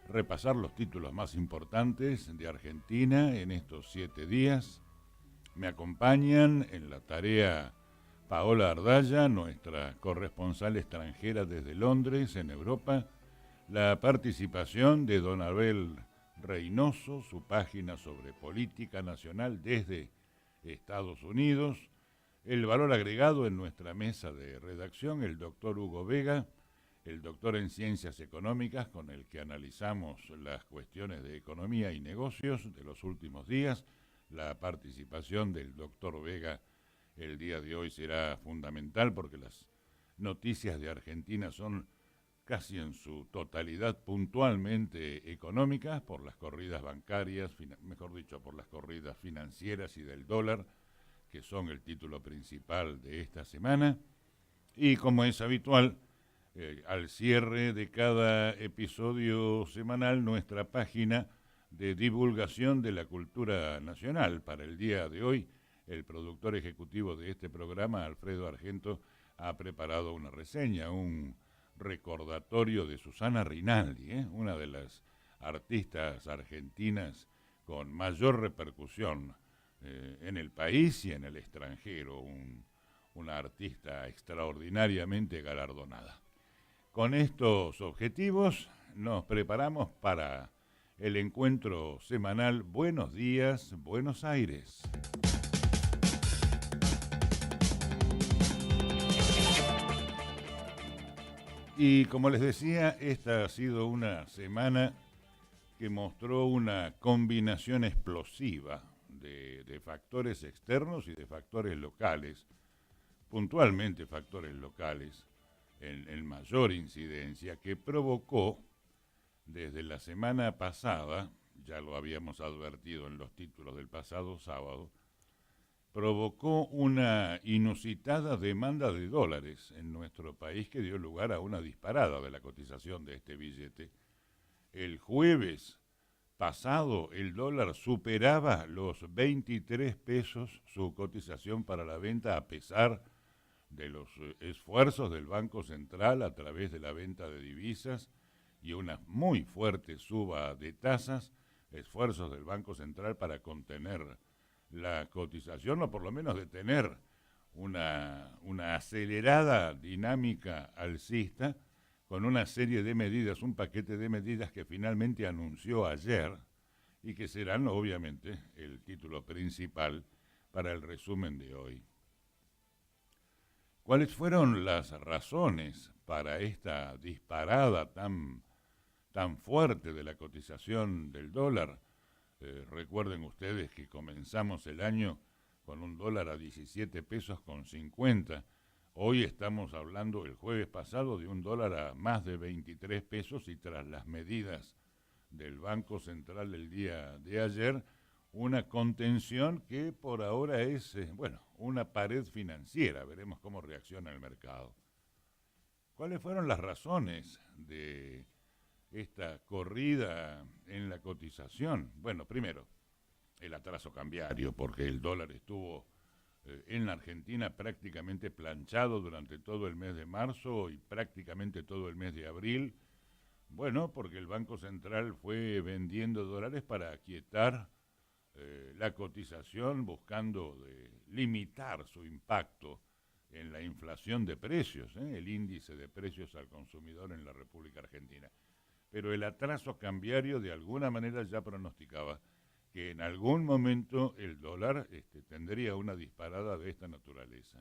repasar los títulos más importantes de Argentina en estos 7 días. Me acompañan en la tarea Paola Ardaya, nuestra corresponsal extranjera desde Londres, en Europa, la participación de don Abel Reynoso, su página sobre política nacional desde Estados Unidos, el valor agregado en nuestra mesa de redacción, el doctor Hugo Vega, el doctor en Ciencias Económicas, con el que analizamos las cuestiones de economía y negocios de los últimos días. La participación del doctor Vega el día de hoy será fundamental porque las noticias de Argentina son casi en su totalidad puntualmente económicas, por las corridas bancarias, mejor dicho, por las corridas financieras y del dólar, que son el título principal de esta semana. Y como es habitual, al cierre de cada episodio semanal, nuestra página de divulgación de la cultura nacional. Para el día de hoy, el productor ejecutivo de este programa, Alfredo Argento, ha preparado una reseña, un recordatorio de Susana Rinaldi, una de las artistas argentinas con mayor repercusión en el país y en el extranjero, una artista extraordinariamente galardonada. Con estos objetivos nos preparamos para el encuentro semanal Buenos Días, Buenos Aires. Y como les decía, esta ha sido una semana que mostró una combinación explosiva de factores externos y de factores locales, puntualmente factores locales, en mayor incidencia, que provocó desde la semana pasada, ya lo habíamos advertido en los títulos del pasado sábado, provocó una inusitada demanda de dólares en nuestro país que dio lugar a una disparada de la cotización de este billete. El jueves pasado el dólar superaba los 23 pesos su cotización para la venta a pesar de los esfuerzos del Banco Central a través de la venta de divisas y una muy fuerte suba de tasas, esfuerzos del Banco Central para contener la cotización o por lo menos detener una acelerada dinámica alcista con una serie de medidas, un paquete de medidas que finalmente anunció ayer y que serán obviamente el título principal para el resumen de hoy. ¿Cuáles fueron las razones para esta disparada tan fuerte de la cotización del dólar? Recuerden ustedes que comenzamos el año con un dólar a 17 pesos con 50. Hoy estamos hablando el jueves pasado de un dólar a más de 23 pesos y tras las medidas del Banco Central del día de ayer, una contención que por ahora es, una pared financiera. Veremos cómo reacciona el mercado. ¿Cuáles fueron las razones de esta corrida en la cotización? Bueno, primero, el atraso cambiario, porque el dólar estuvo en la Argentina prácticamente planchado durante todo el mes de marzo y prácticamente todo el mes de abril. Bueno, porque el Banco Central fue vendiendo dólares para aquietar la cotización, buscando limitar su impacto en la inflación de precios, el índice de precios al consumidor en la República Argentina. Pero el atraso cambiario de alguna manera ya pronosticaba que en algún momento el dólar tendría una disparada de esta naturaleza.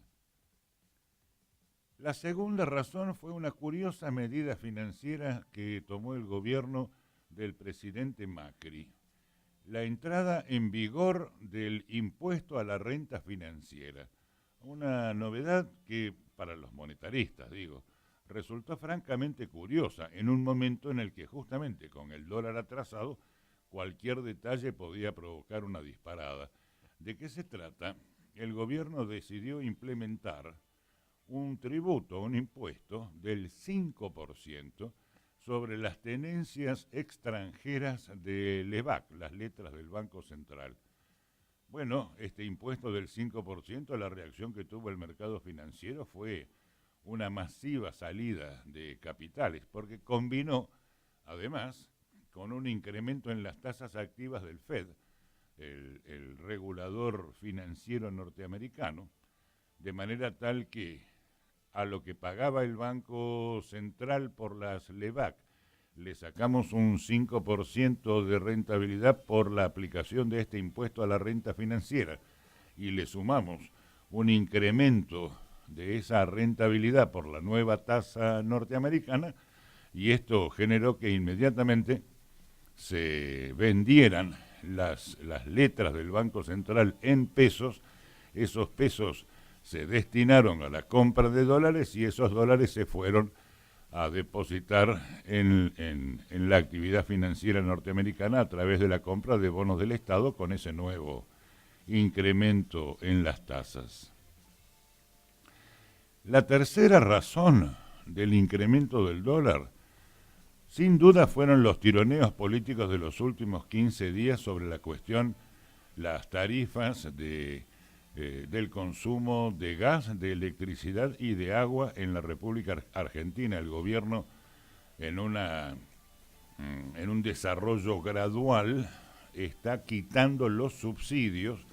La segunda razón fue una curiosa medida financiera que tomó el gobierno del presidente Macri. La entrada en vigor del impuesto a la renta financiera. Una novedad que, para los monetaristas, resultó francamente curiosa en un momento en el que justamente con el dólar atrasado cualquier detalle podía provocar una disparada. ¿De qué se trata? El gobierno decidió implementar un tributo, un impuesto del 5% sobre las tenencias extranjeras del EVAC, las letras del Banco Central. Bueno, este impuesto del 5%, la reacción que tuvo el mercado financiero fue una masiva salida de capitales, porque combinó, además, con un incremento en las tasas activas del Fed, el regulador financiero norteamericano, de manera tal que a lo que pagaba el Banco Central por las LEVAC, le sacamos un 5% de rentabilidad por la aplicación de este impuesto a la renta financiera y le sumamos un incremento de esa rentabilidad por la nueva tasa norteamericana, y esto generó que inmediatamente se vendieran las letras del Banco Central en pesos. Esos pesos se destinaron a la compra de dólares y esos dólares se fueron a depositar en la actividad financiera norteamericana a través de la compra de bonos del Estado con ese nuevo incremento en las tasas. La tercera razón del incremento del dólar, sin duda, fueron los tironeos políticos de los últimos 15 días sobre la cuestión, las tarifas del consumo de gas, de electricidad y de agua en la República Argentina. El gobierno, en un desarrollo gradual, está quitando los subsidios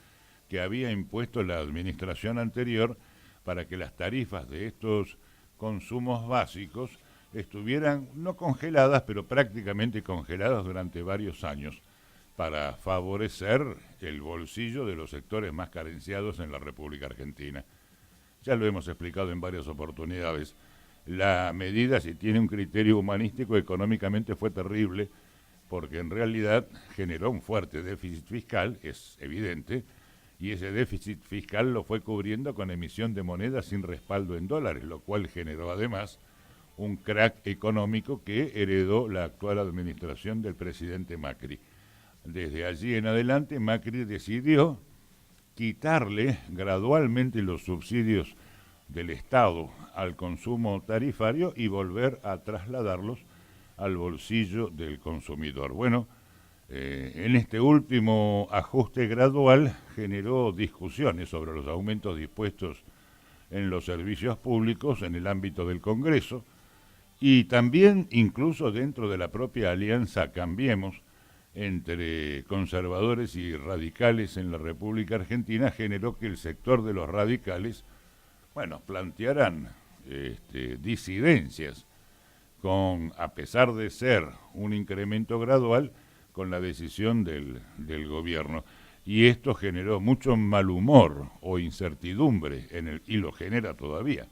que había impuesto la administración anterior para que las tarifas de estos consumos básicos estuvieran no congeladas, pero prácticamente congeladas durante varios años, para favorecer el bolsillo de los sectores más carenciados en la República Argentina. Ya lo hemos explicado en varias oportunidades. La medida, si tiene un criterio humanístico, económicamente fue terrible, porque en realidad generó un fuerte déficit fiscal, es evidente, y ese déficit fiscal lo fue cubriendo con emisión de monedas sin respaldo en dólares, lo cual generó además un crack económico que heredó la actual administración del presidente Macri. Desde allí en adelante, Macri decidió quitarle gradualmente los subsidios del Estado al consumo tarifario y volver a trasladarlos al bolsillo del consumidor. Bueno, en este último ajuste gradual generó discusiones sobre los aumentos dispuestos en los servicios públicos en el ámbito del Congreso y también incluso dentro de la propia alianza Cambiemos entre conservadores y radicales en la República Argentina, generó que el sector de los radicales, plantearan disidencias a pesar de ser un incremento gradual, con la decisión del gobierno. Y esto generó mucho mal humor o incertidumbre y lo genera todavía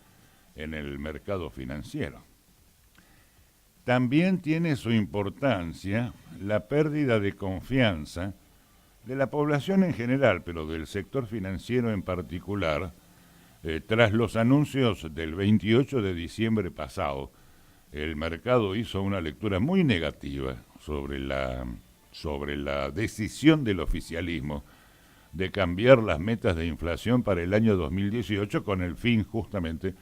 en el mercado financiero. También tiene su importancia la pérdida de confianza de la población en general, pero del sector financiero en particular, tras los anuncios del 28 de diciembre pasado. El mercado hizo una lectura muy negativa sobre la decisión del oficialismo de cambiar las metas de inflación para el año 2018 con el fin justamente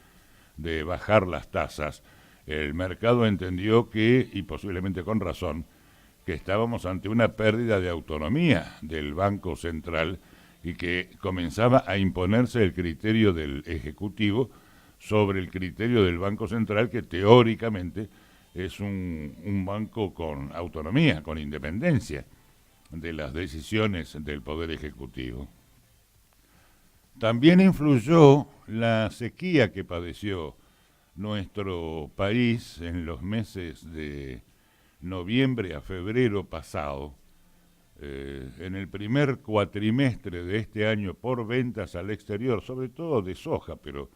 de bajar las tasas. El mercado entendió que, y posiblemente con razón, que estábamos ante una pérdida de autonomía del Banco Central y que comenzaba a imponerse el criterio del Ejecutivo sobre el criterio del Banco Central, que teóricamente es un banco con autonomía, con independencia de las decisiones del Poder Ejecutivo. También influyó la sequía que padeció nuestro país en los meses de noviembre a febrero pasado. En el primer cuatrimestre de este año, por ventas al exterior, sobre todo de soja, pero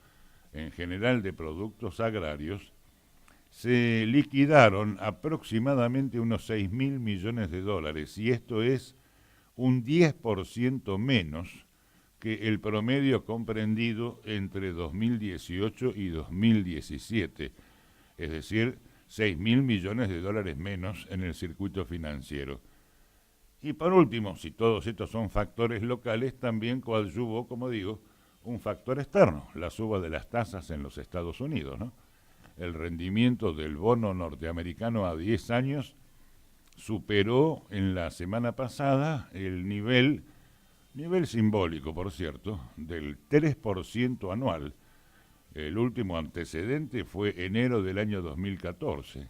en general de productos agrarios, se liquidaron aproximadamente unos 6.000 millones de dólares, y esto es un 10% menos que el promedio comprendido entre 2018 y 2017, es decir, 6.000 millones de dólares menos en el circuito financiero. Y por último, si todos estos son factores locales, también coadyuvó, como digo, un factor externo, la suba de las tasas en los Estados Unidos, ¿no? El rendimiento del bono norteamericano a 10 años superó en la semana pasada el nivel simbólico, por cierto, del 3% anual. El último antecedente fue enero del año 2014.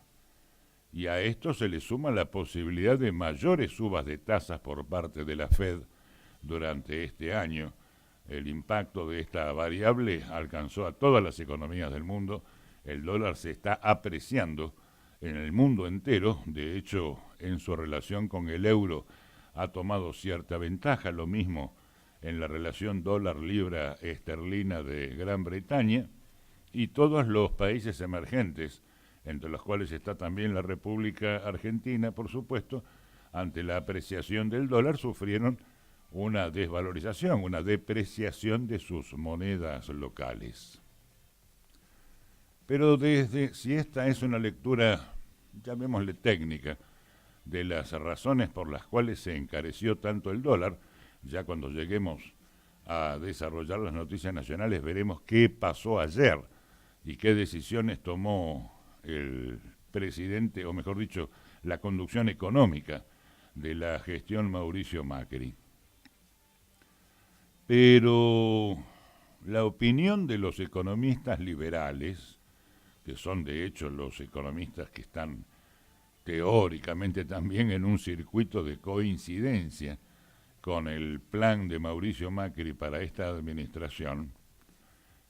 y a esto se le suma la posibilidad de mayores subas de tasas por parte de la Fed durante este año. El impacto de esta variable alcanzó a todas las economías del mundo. El dólar se está apreciando en el mundo entero. De hecho, en su relación con el euro ha tomado cierta ventaja. Lo mismo en la relación dólar-libra esterlina de Gran Bretaña. Y todos los países emergentes, entre los cuales está también la República Argentina, por supuesto, ante la apreciación del dólar, sufrieron una desvalorización, una depreciación de sus monedas locales. Pero si esta es una lectura, llamémosle técnica, de las razones por las cuales se encareció tanto el dólar, ya cuando lleguemos a desarrollar las noticias nacionales veremos qué pasó ayer y qué decisiones tomó el presidente, o mejor dicho, la conducción económica de la gestión Mauricio Macri. Pero la opinión de los economistas liberales, que son de hecho los economistas que están teóricamente también en un circuito de coincidencia con el plan de Mauricio Macri para esta administración,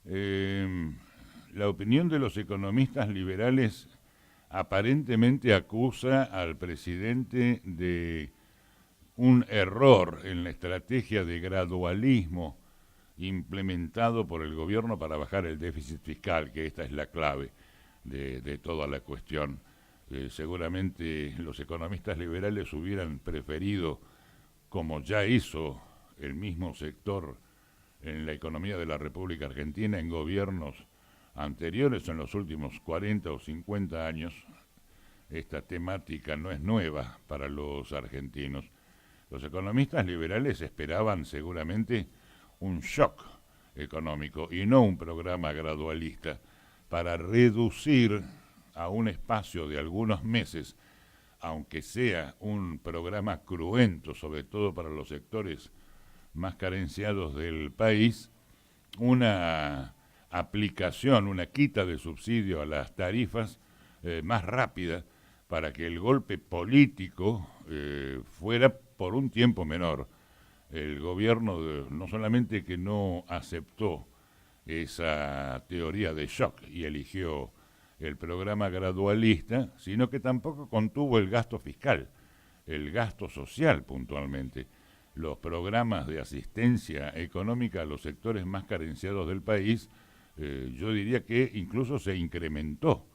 la opinión de los economistas liberales aparentemente acusa al presidente de un error en la estrategia de gradualismo implementado por el gobierno para bajar el déficit fiscal, que esta es la clave de toda la cuestión. Seguramente los economistas liberales hubieran preferido, como ya hizo el mismo sector en la economía de la República Argentina en gobiernos anteriores, en los últimos 40 o 50 años, esta temática no es nueva para los argentinos. Los economistas liberales esperaban seguramente un shock económico y no un programa gradualista para reducir a un espacio de algunos meses, aunque sea un programa cruento, sobre todo para los sectores más carenciados del país, una aplicación, una quita de subsidio a las tarifas más rápida para que el golpe político fuera por un tiempo menor. El gobierno no solamente que no aceptó esa teoría de shock y eligió el programa gradualista, sino que tampoco contuvo el gasto fiscal, el gasto social puntualmente. Los programas de asistencia económica a los sectores más carenciados del país, yo diría que incluso se incrementó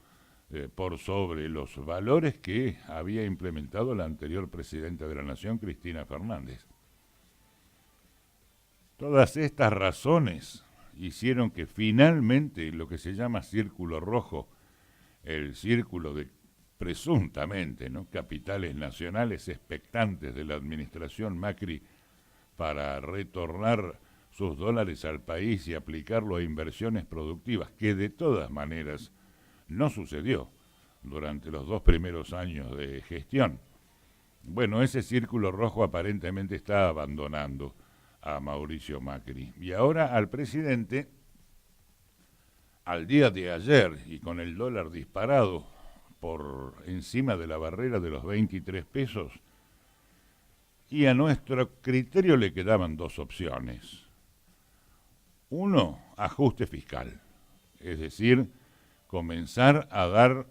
por sobre los valores que había implementado la anterior presidenta de la Nación, Cristina Fernández. Todas estas razones hicieron que finalmente lo que se llama círculo rojo, el círculo de presuntamente, ¿no?, capitales nacionales expectantes de la administración Macri para retornar sus dólares al país y aplicarlo a inversiones productivas, que de todas maneras no sucedió durante los 2 primeros años de gestión. Bueno, ese círculo rojo aparentemente está abandonando a Mauricio Macri. Y ahora al presidente, al día de ayer, y con el dólar disparado por encima de la barrera de los 23 pesos, y a nuestro criterio le quedaban 2 opciones. Uno, ajuste fiscal, es decir, comenzar a dar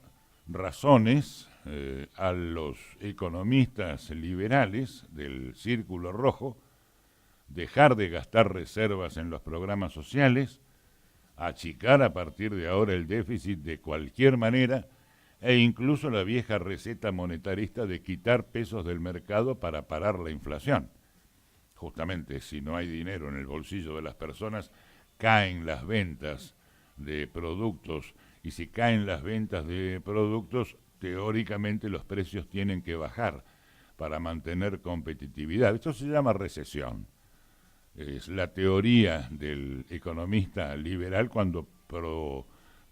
razones a los economistas liberales del Círculo Rojo, dejar de gastar reservas en los programas sociales, achicar a partir de ahora el déficit de cualquier manera e incluso la vieja receta monetarista de quitar pesos del mercado para parar la inflación. Justamente, si no hay dinero en el bolsillo de las personas, caen las ventas de productos, y si caen las ventas de productos, teóricamente los precios tienen que bajar para mantener competitividad. Esto se llama recesión. Es la teoría del economista liberal cuando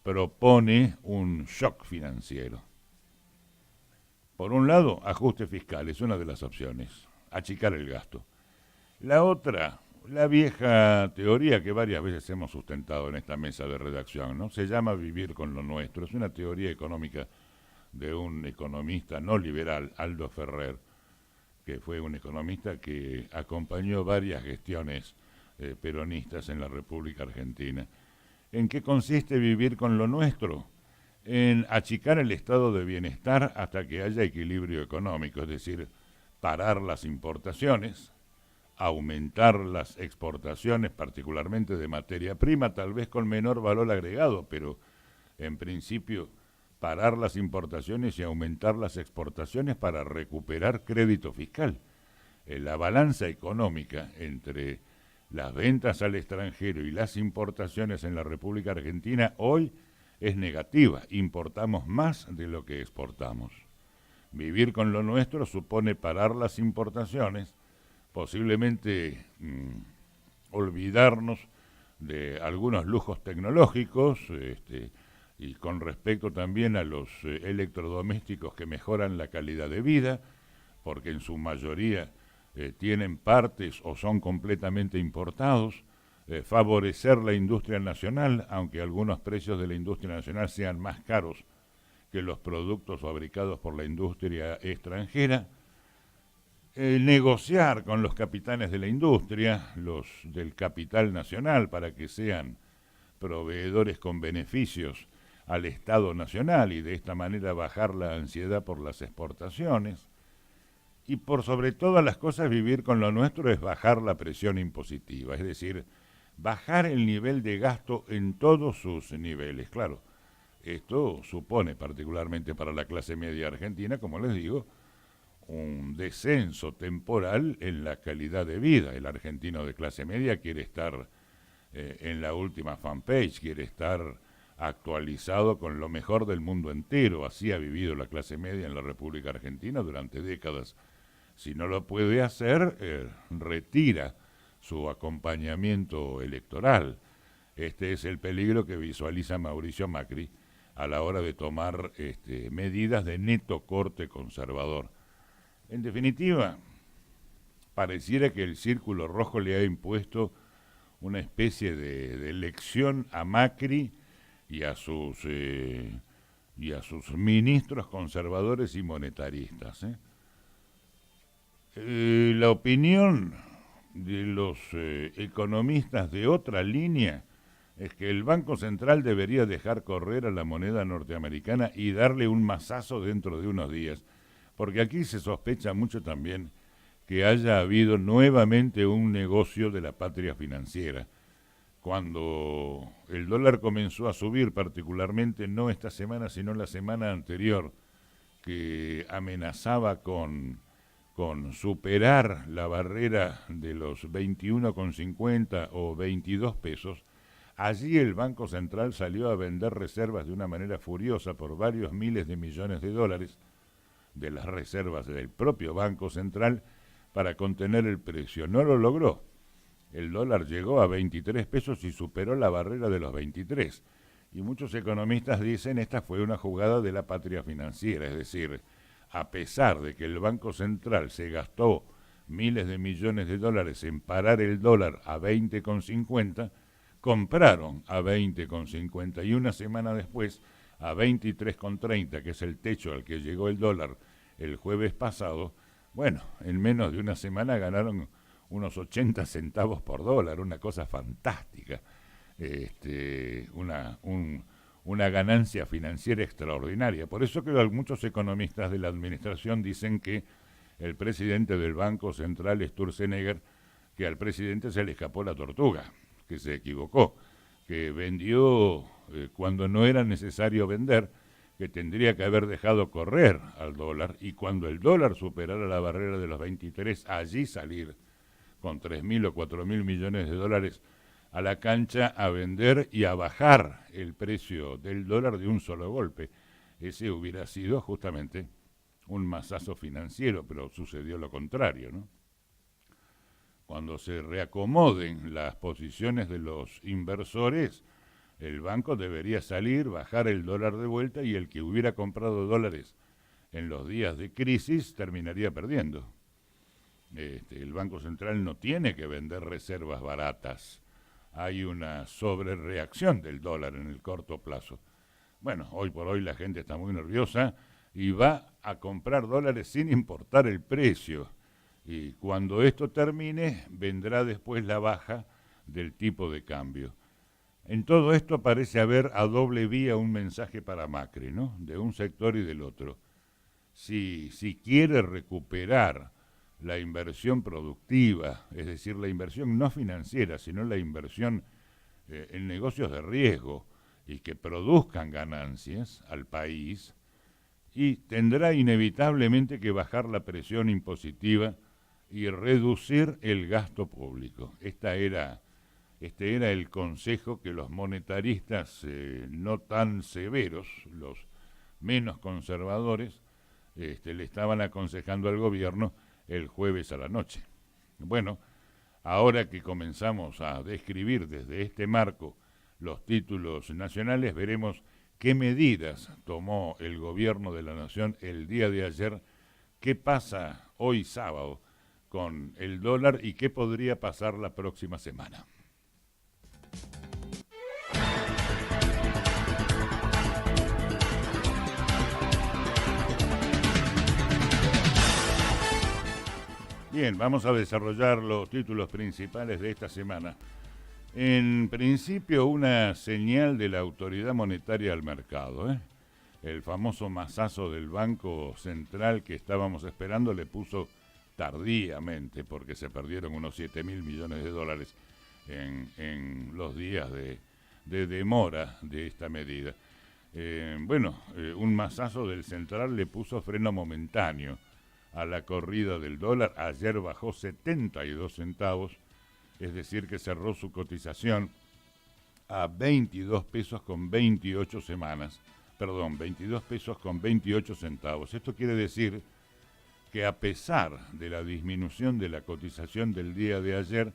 propone un shock financiero. Por un lado, ajuste fiscal, es una de las opciones, achicar el gasto. La otra, la vieja teoría que varias veces hemos sustentado en esta mesa de redacción, ¿no? Se llama vivir con lo nuestro. Es una teoría económica de un economista no liberal, Aldo Ferrer, que fue un economista que acompañó varias gestiones peronistas en la República Argentina. ¿En qué consiste vivir con lo nuestro? En achicar el estado de bienestar hasta que haya equilibrio económico, es decir, parar las importaciones, aumentar las exportaciones, particularmente de materia prima, tal vez con menor valor agregado, pero en principio parar las importaciones y aumentar las exportaciones para recuperar crédito fiscal. La balanza económica entre las ventas al extranjero y las importaciones en la República Argentina hoy es negativa. Importamos más de lo que exportamos. Vivir con lo nuestro supone parar las importaciones, posiblemente olvidarnos de algunos lujos tecnológicos, y con respecto también a los electrodomésticos que mejoran la calidad de vida, porque en su mayoría tienen partes o son completamente importados, favorecer la industria nacional, aunque algunos precios de la industria nacional sean más caros que los productos fabricados por la industria extranjera, negociar con los capitanes de la industria, los del capital nacional, para que sean proveedores con beneficios al Estado nacional y de esta manera bajar la ansiedad por las exportaciones. Y por sobre todas las cosas, vivir con lo nuestro es bajar la presión impositiva, es decir, bajar el nivel de gasto en todos sus niveles. Claro, esto supone, particularmente para la clase media argentina, como les digo, un descenso temporal en la calidad de vida. El argentino de clase media quiere estar en la última fanpage, quiere estar actualizado con lo mejor del mundo entero. Así ha vivido la clase media en la República Argentina durante décadas. Si no lo puede hacer, retira su acompañamiento electoral. Este es el peligro que visualiza Mauricio Macri a la hora de tomar medidas de neto corte conservador. En definitiva, pareciera que el Círculo Rojo le ha impuesto una especie de lección a Macri y a sus ministros conservadores y monetaristas. La opinión de los economistas de otra línea es que el Banco Central debería dejar correr a la moneda norteamericana y darle un mazazo dentro de unos días, porque aquí se sospecha mucho también que haya habido nuevamente un negocio de la patria financiera. Cuando el dólar comenzó a subir, particularmente no esta semana, sino la semana anterior, que amenazaba con superar la barrera de los 21,50 o 22 pesos, allí el Banco Central salió a vender reservas de una manera furiosa por varios miles de millones de dólares de las reservas del propio Banco Central para contener el precio. No lo logró. El dólar llegó a 23 pesos y superó la barrera de los 23. Y muchos economistas dicen esta fue una jugada de la patria financiera, es decir, a pesar de que el Banco Central se gastó miles de millones de dólares en parar el dólar a 20,50, compraron a 20,50 y una semana después a 23,30, que es el techo al que llegó el dólar el jueves pasado. Bueno, en menos de una semana ganaron unos 80 centavos por dólar, una cosa fantástica, una ganancia financiera extraordinaria. Por eso que muchos economistas de la administración dicen que el presidente del Banco Central, Sturzenegger, que al presidente se le escapó la tortuga, que se equivocó, que vendió cuando no era necesario vender, que tendría que haber dejado correr al dólar y cuando el dólar superara la barrera de los 23, allí salir con 3.000 o 4.000 millones de dólares a la cancha a vender y a bajar el precio del dólar de un solo golpe. Ese hubiera sido justamente un mazazo financiero, pero sucedió lo contrario, ¿no? Cuando se reacomoden las posiciones de los inversores, el banco debería salir, bajar el dólar de vuelta y el que hubiera comprado dólares en los días de crisis terminaría perdiendo. El Banco Central no tiene que vender reservas baratas. Hay una sobrereacción del dólar en el corto plazo. Bueno, hoy por hoy la gente está muy nerviosa. y va a comprar dólares sin importar el precio. Y cuando esto termine, vendrá después la baja del tipo de cambio. En todo esto parece haber a doble vía un mensaje para Macri, ¿no? De un sector y del otro. Si quiere recuperar la inversión productiva, es decir, la inversión no financiera, sino la inversión en negocios de riesgo y que produzcan ganancias al país, y tendrá inevitablemente que bajar la presión impositiva y reducir el gasto público. Este era el consejo que los monetaristas no tan severos, los menos conservadores, le estaban aconsejando al gobierno el jueves a la noche. Bueno, ahora que comenzamos a describir desde este marco los títulos nacionales, veremos qué medidas tomó el gobierno de la nación el día de ayer, qué pasa hoy sábado con el dólar y qué podría pasar la próxima semana. Bien, vamos a desarrollar los títulos principales de esta semana. En principio, una señal de la autoridad monetaria al mercado. El famoso mazazo del Banco Central que estábamos esperando le puso tardíamente, porque se perdieron unos 7.000 millones de dólares en los días de demora de esta medida. Un mazazo del Central le puso freno momentáneo a la corrida del dólar. Ayer bajó 72 centavos, es decir, que cerró su cotización a 22 pesos con 28 semanas. Perdón, 22 pesos con 28 centavos. Esto quiere decir que a pesar de la disminución de la cotización del día de ayer,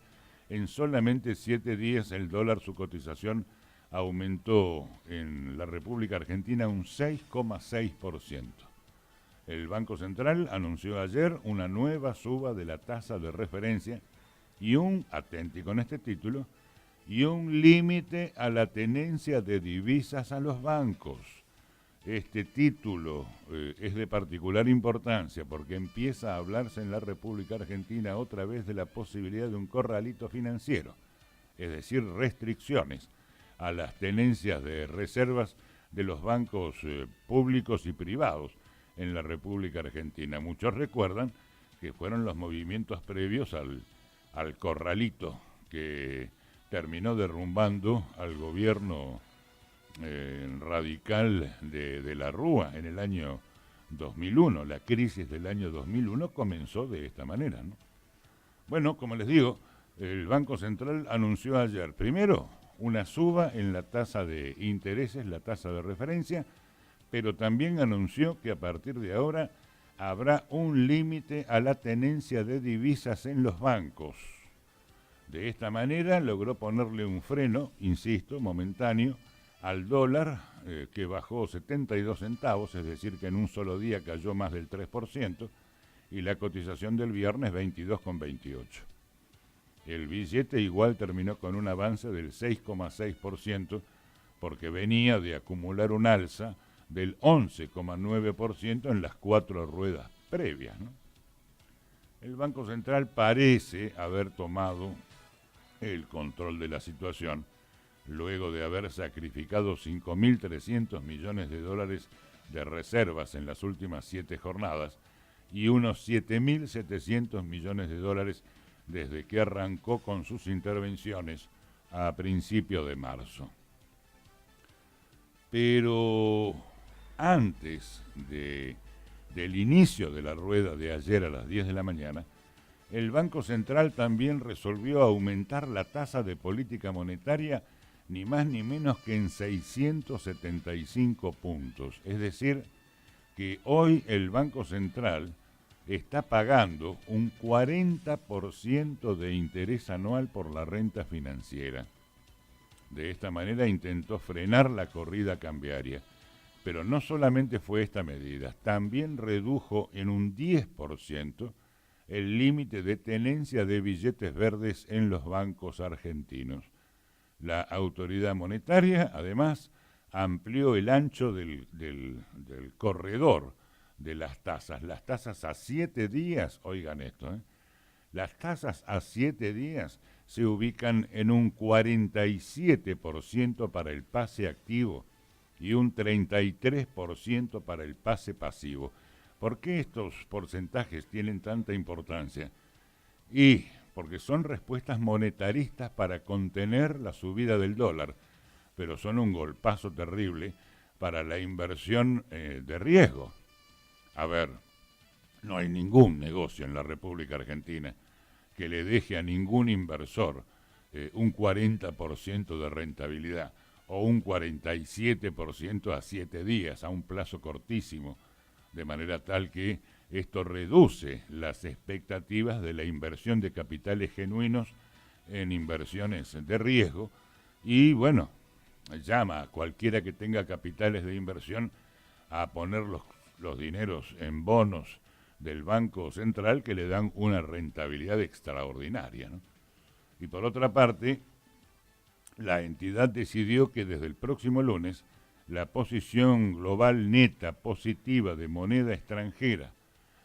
en solamente 7 días el dólar, su cotización, aumentó en la República Argentina un 6,6%. El Banco Central anunció ayer una nueva suba de la tasa de referencia y atente con este título, y un límite a la tenencia de divisas a los bancos. Este título es de particular importancia porque empieza a hablarse en la República Argentina otra vez de la posibilidad de un corralito financiero, es decir, restricciones a las tenencias de reservas de los bancos públicos y privados en la República Argentina. Muchos recuerdan que fueron los movimientos previos al corralito que terminó derrumbando al gobierno radical de la Rúa en el año 2001. La crisis del año 2001 comenzó de esta manera, ¿no? Bueno, como les digo, el Banco Central anunció ayer, primero, una suba en la tasa de intereses, la tasa de referencia, pero también anunció que a partir de ahora habrá un límite a la tenencia de divisas en los bancos. De esta manera logró ponerle un freno, insisto, momentáneo, al dólar, que bajó 72 centavos, es decir, que en un solo día cayó más del 3%, y la cotización del viernes 22,28. El billete igual terminó con un avance del 6,6%, porque venía de acumular un alza del 11,9% en las 4 ruedas previas, ¿no? El Banco Central parece haber tomado el control de la situación luego de haber sacrificado 5.300 millones de dólares de reservas en las últimas 7 jornadas y unos 7.700 millones de dólares desde que arrancó con sus intervenciones a principios de marzo. Pero antes del inicio de la rueda de ayer a las 10 de la mañana, el Banco Central también resolvió aumentar la tasa de política monetaria ni más ni menos que en 675 puntos. Es decir, que hoy el Banco Central está pagando un 40% de interés anual por la renta financiera. De esta manera intentó frenar la corrida cambiaria. Pero no solamente fue esta medida, también redujo en un 10% el límite de tenencia de billetes verdes en los bancos argentinos. La autoridad monetaria, además, amplió el ancho del corredor de las tasas. Las tasas a 7 días, oigan esto, las tasas a 7 días se ubican en un 47% para el pase activo y un 33% para el pase pasivo. ¿Por qué estos porcentajes tienen tanta importancia? Y porque son respuestas monetaristas para contener la subida del dólar, pero son un golpazo terrible para la inversión de riesgo. A ver, no hay ningún negocio en la República Argentina que le deje a ningún inversor un 40% de rentabilidad o un 47% a 7 días, a un plazo cortísimo, de manera tal que esto reduce las expectativas de la inversión de capitales genuinos en inversiones de riesgo y, bueno, llama a cualquiera que tenga capitales de inversión a poner los dineros en bonos del Banco Central que le dan una rentabilidad extraordinaria, ¿no? Y por otra parte, la entidad decidió que desde el próximo lunes la posición global neta positiva de moneda extranjera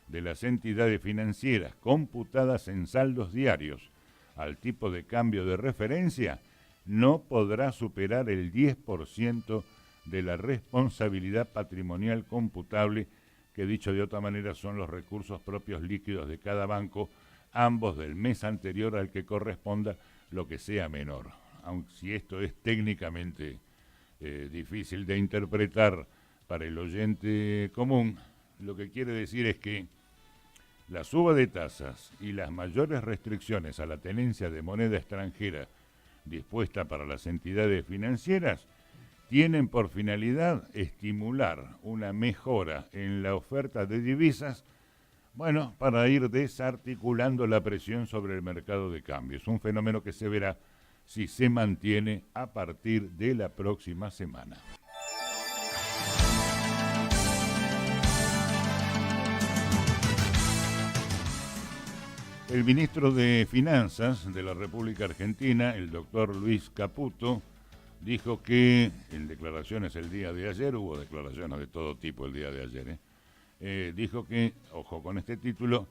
de las entidades financieras computadas en saldos diarios al tipo de cambio de referencia no podrá superar el 10% de la responsabilidad patrimonial computable, que dicho de otra manera son los recursos propios líquidos de cada banco, ambos del mes anterior al que corresponda, lo que sea menor. Aunque si esto es técnicamente difícil de interpretar para el oyente común, lo que quiere decir es que la suba de tasas y las mayores restricciones a la tenencia de moneda extranjera dispuesta para las entidades financieras tienen por finalidad estimular una mejora en la oferta de divisas, bueno, para ir desarticulando la presión sobre el mercado de cambios. Un fenómeno que se verá si se mantiene a partir de la próxima semana. El ministro de Finanzas de la República Argentina, el doctor Luis Caputo, dijo que en declaraciones el día de ayer, hubo declaraciones de todo tipo el día de ayer, dijo que, ojo con este título,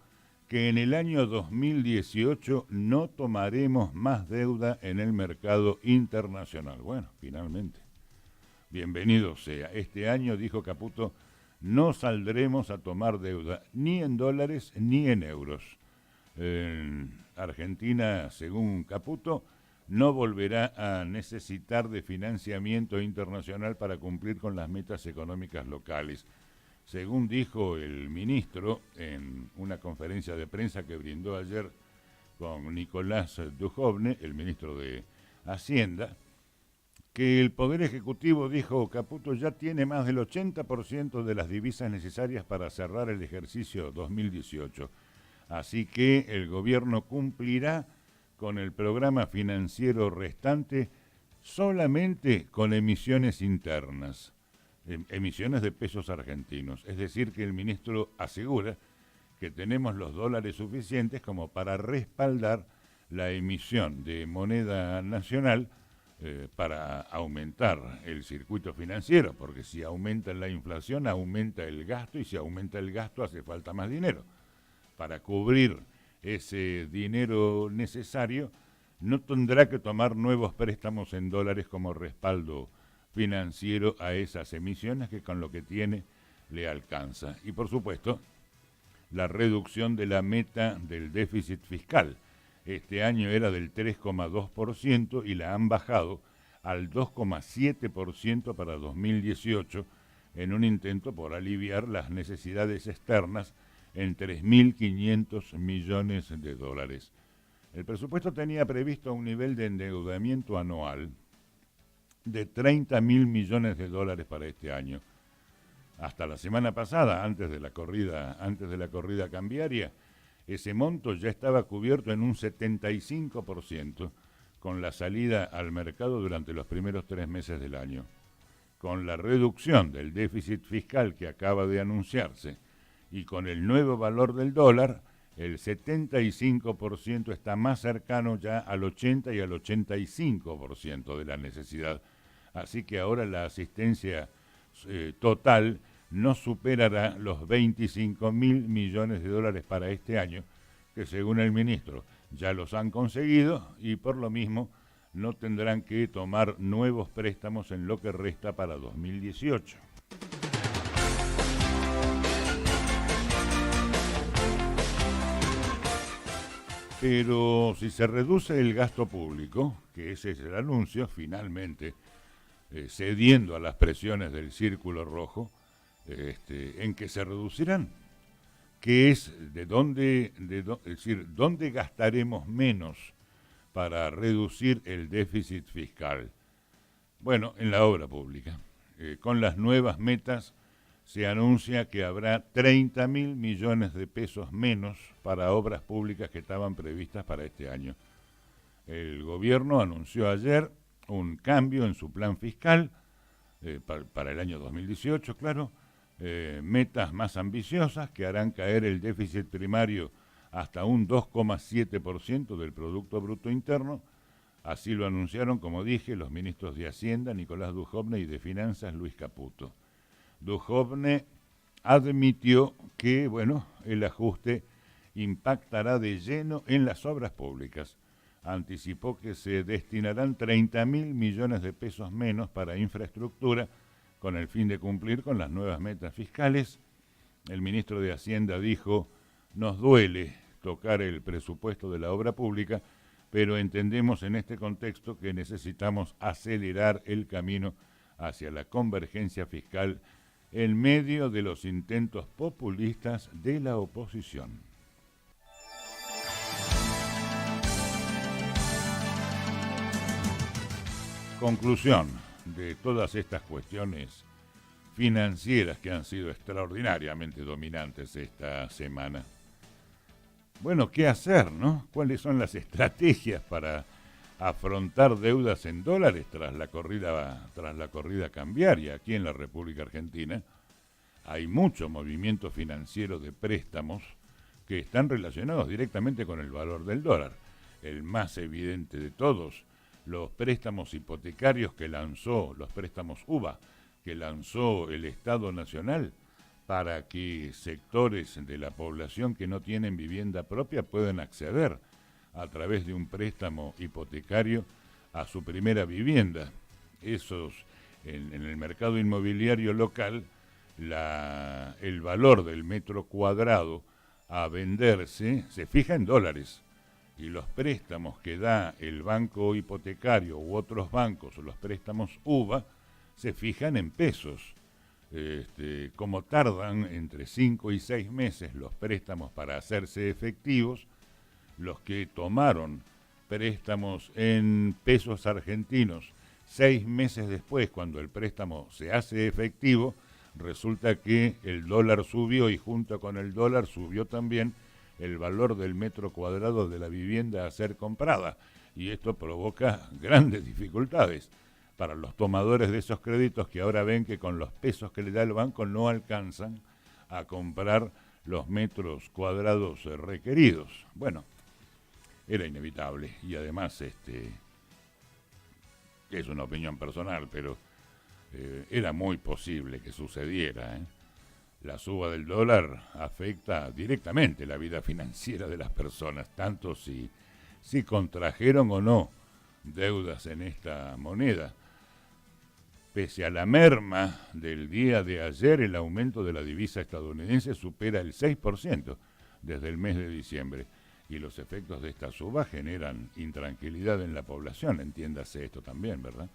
que en el año 2018 no tomaremos más deuda en el mercado internacional. Bueno, finalmente, bienvenido sea. Este año, dijo Caputo, no saldremos a tomar deuda ni en dólares ni en euros. En Argentina, según Caputo, no volverá a necesitar de financiamiento internacional para cumplir con las metas económicas locales. Según dijo el ministro en una conferencia de prensa que brindó ayer con Nicolás Dujovne, el ministro de Hacienda, que el Poder Ejecutivo, dijo Caputo, ya tiene más del 80% de las divisas necesarias para cerrar el ejercicio 2018. Así que el gobierno cumplirá con el programa financiero restante solamente con emisiones internas, emisiones de pesos argentinos. Es decir, que el ministro asegura que tenemos los dólares suficientes como para respaldar la emisión de moneda nacional para aumentar el circuito financiero, porque si aumenta la inflación, aumenta el gasto, y si aumenta el gasto hace falta más dinero. Para cubrir ese dinero necesario, no tendrá que tomar nuevos préstamos en dólares como respaldo financiero a esas emisiones, que con lo que tiene le alcanza. Y por supuesto, la reducción de la meta del déficit fiscal. Este año era del 3,2% y la han bajado al 2,7% para 2018 en un intento por aliviar las necesidades externas en 3.500 millones de dólares. El presupuesto tenía previsto un nivel de endeudamiento anual de 30.000 millones de dólares para este año. Hasta la semana pasada, antes de la corrida cambiaria, ese monto ya estaba cubierto en un 75% con la salida al mercado durante los primeros 3 meses del año. Con la reducción del déficit fiscal que acaba de anunciarse y con el nuevo valor del dólar, el 75% está más cercano ya al 80 y al 85% de la necesidad. Así que ahora la asistencia total no superará los 25.000 millones de dólares para este año, que según el ministro ya los han conseguido y por lo mismo no tendrán que tomar nuevos préstamos en lo que resta para 2018. Pero si se reduce el gasto público, que ese es el anuncio, finalmente cediendo a las presiones del Círculo Rojo, en que se reducirán, que es es decir, dónde gastaremos menos para reducir el déficit fiscal. Bueno, en la obra pública. Con las nuevas metas se anuncia que habrá 30.000 millones de pesos menos para obras públicas que estaban previstas para este año. El gobierno anunció ayer un cambio en su plan fiscal para el año 2018, claro, metas más ambiciosas que harán caer el déficit primario hasta un 2,7% del Producto Bruto Interno. Así lo anunciaron, como dije, los ministros de Hacienda, Nicolás Dujovne, y de Finanzas, Luis Caputo. Dujovne admitió que, el ajuste impactará de lleno en las obras públicas. Anticipó que se destinarán 30.000 millones de pesos menos para infraestructura con el fin de cumplir con las nuevas metas fiscales. El ministro de Hacienda dijo: nos duele tocar el presupuesto de la obra pública, pero entendemos en este contexto que necesitamos acelerar el camino hacia la convergencia fiscal en medio de los intentos populistas de la oposición. Conclusión de todas estas cuestiones financieras que han sido extraordinariamente dominantes esta semana. Bueno, ¿qué hacer, no? ¿Cuáles son las estrategias para afrontar deudas en dólares tras la corrida cambiaria aquí en la República Argentina? Hay mucho movimiento financiero de préstamos que están relacionados directamente con el valor del dólar. El más evidente de todos, los préstamos hipotecarios los préstamos UVA, que lanzó el Estado Nacional para que sectores de la población que no tienen vivienda propia puedan acceder a través de un préstamo hipotecario a su primera vivienda. Esos, en el mercado inmobiliario local, el valor del metro cuadrado a venderse se fija en dólares, y los préstamos que da el banco hipotecario u otros bancos, o los préstamos UVA, se fijan en pesos. Como tardan entre 5 y 6 meses los préstamos para hacerse efectivos, los que tomaron préstamos en pesos argentinos 6 meses después, cuando el préstamo se hace efectivo, resulta que el dólar subió y junto con el dólar subió también el valor del metro cuadrado de la vivienda a ser comprada, y esto provoca grandes dificultades para los tomadores de esos créditos, que ahora ven que con los pesos que le da el banco no alcanzan a comprar los metros cuadrados requeridos. Bueno, era inevitable, y además es una opinión personal, pero era muy posible que sucediera. La suba del dólar afecta directamente la vida financiera de las personas, tanto si contrajeron o no deudas en esta moneda. Pese a la merma del día de ayer, el aumento de la divisa estadounidense supera el 6% desde el mes de diciembre, y los efectos de esta suba generan intranquilidad en la población, entiéndase esto también, ¿verdad?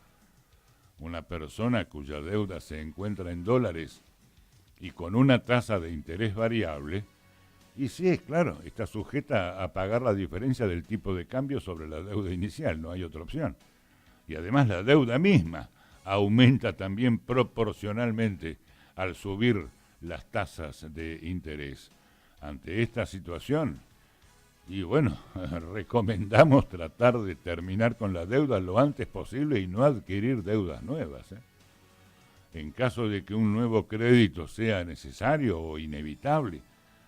Una persona cuya deuda se encuentra en dólares y con una tasa de interés variable, y sí, claro, está sujeta a pagar la diferencia del tipo de cambio sobre la deuda inicial, no hay otra opción. Y además la deuda misma aumenta también proporcionalmente al subir las tasas de interés. Ante esta situación, y bueno, recomendamos tratar de terminar con la deuda lo antes posible y no adquirir deudas nuevas. En caso de que un nuevo crédito sea necesario o inevitable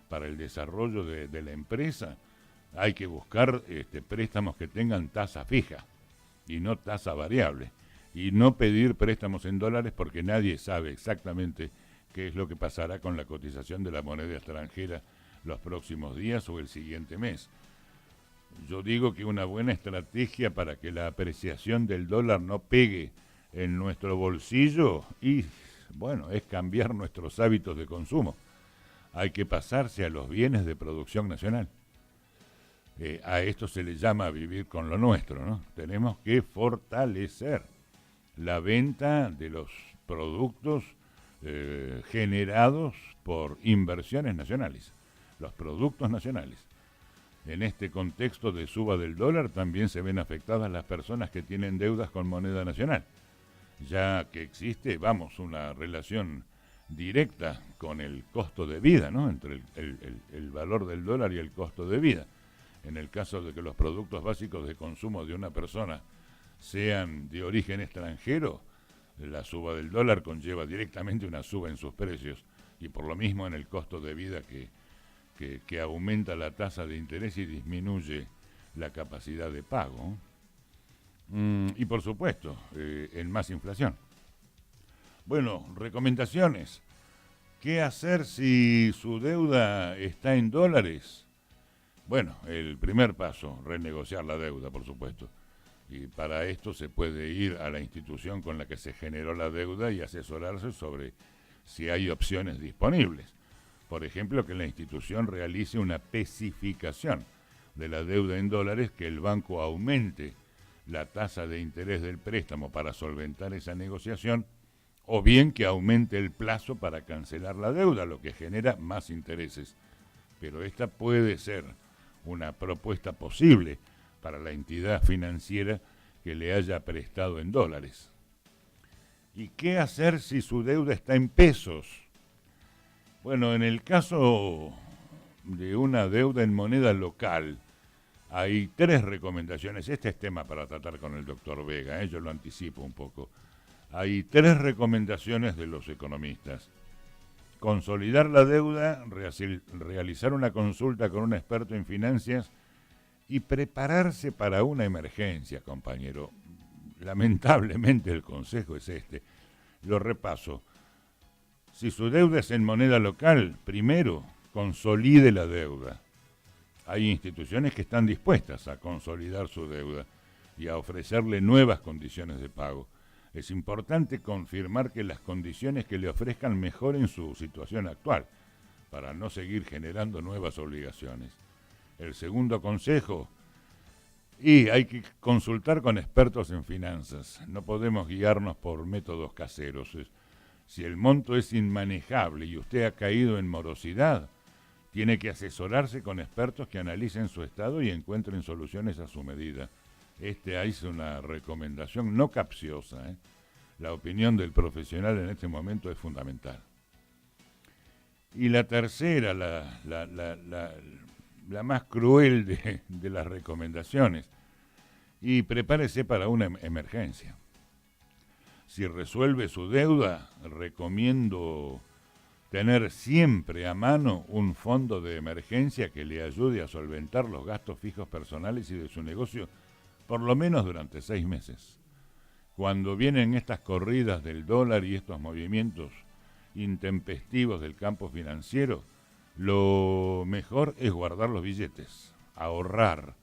para el desarrollo de la empresa, hay que buscar préstamos que tengan tasa fija y no tasa variable, y no pedir préstamos en dólares porque nadie sabe exactamente qué es lo que pasará con la cotización de la moneda extranjera los próximos días o el siguiente mes. Yo digo que una buena estrategia para que la apreciación del dólar no pegue en nuestro bolsillo y, bueno, es cambiar nuestros hábitos de consumo. Hay que pasarse a los bienes de producción nacional. A esto se le llama vivir con lo nuestro, ¿no? Tenemos que fortalecer la venta de los productos generados por inversiones nacionales, los productos nacionales. En este contexto de suba del dólar también se ven afectadas las personas que tienen deudas con moneda nacional, ya que existe, una relación directa con el costo de vida, ¿no? Entre el valor del dólar y el costo de vida. En el caso de que los productos básicos de consumo de una persona sean de origen extranjero, la suba del dólar conlleva directamente una suba en sus precios y por lo mismo en el costo de vida que aumenta la tasa de interés y disminuye la capacidad de pago. Y por supuesto, en más inflación. Bueno, recomendaciones. ¿Qué hacer si su deuda está en dólares? Bueno, el primer paso, renegociar la deuda, por supuesto. Y para esto se puede ir a la institución con la que se generó la deuda y asesorarse sobre si hay opciones disponibles. Por ejemplo, que la institución realice una especificación de la deuda en dólares, que el banco aumente la tasa de interés del préstamo para solventar esa negociación, o bien que aumente el plazo para cancelar la deuda, lo que genera más intereses. Pero esta puede ser una propuesta posible para la entidad financiera que le haya prestado en dólares. ¿Y qué hacer si su deuda está en pesos? Bueno, en el caso de una deuda en moneda local, hay 3 recomendaciones. Este es tema para tratar con el doctor Vega, yo lo anticipo un poco. Hay 3 recomendaciones de los economistas. Consolidar la deuda, realizar una consulta con un experto en finanzas y prepararse para una emergencia, compañero. Lamentablemente el consejo es este. Lo repaso. Si su deuda es en moneda local, primero, consolide la deuda. Hay instituciones que están dispuestas a consolidar su deuda y a ofrecerle nuevas condiciones de pago. Es importante confirmar que las condiciones que le ofrezcan mejoren su situación actual, para no seguir generando nuevas obligaciones. El segundo consejo, y hay que consultar con expertos en finanzas. No podemos guiarnos por métodos caseros. Si el monto es inmanejable y usted ha caído en morosidad, tiene que asesorarse con expertos que analicen su estado y encuentren soluciones a su medida. Es una recomendación no capciosa. La opinión del profesional en este momento es fundamental. Y la tercera, la más cruel de las recomendaciones, y prepárese para una emergencia. Si resuelve su deuda, recomiendo tener siempre a mano un fondo de emergencia que le ayude a solventar los gastos fijos personales y de su negocio, por lo menos durante 6 meses. Cuando vienen estas corridas del dólar y estos movimientos intempestivos del campo financiero, lo mejor es guardar los billetes, ahorrar,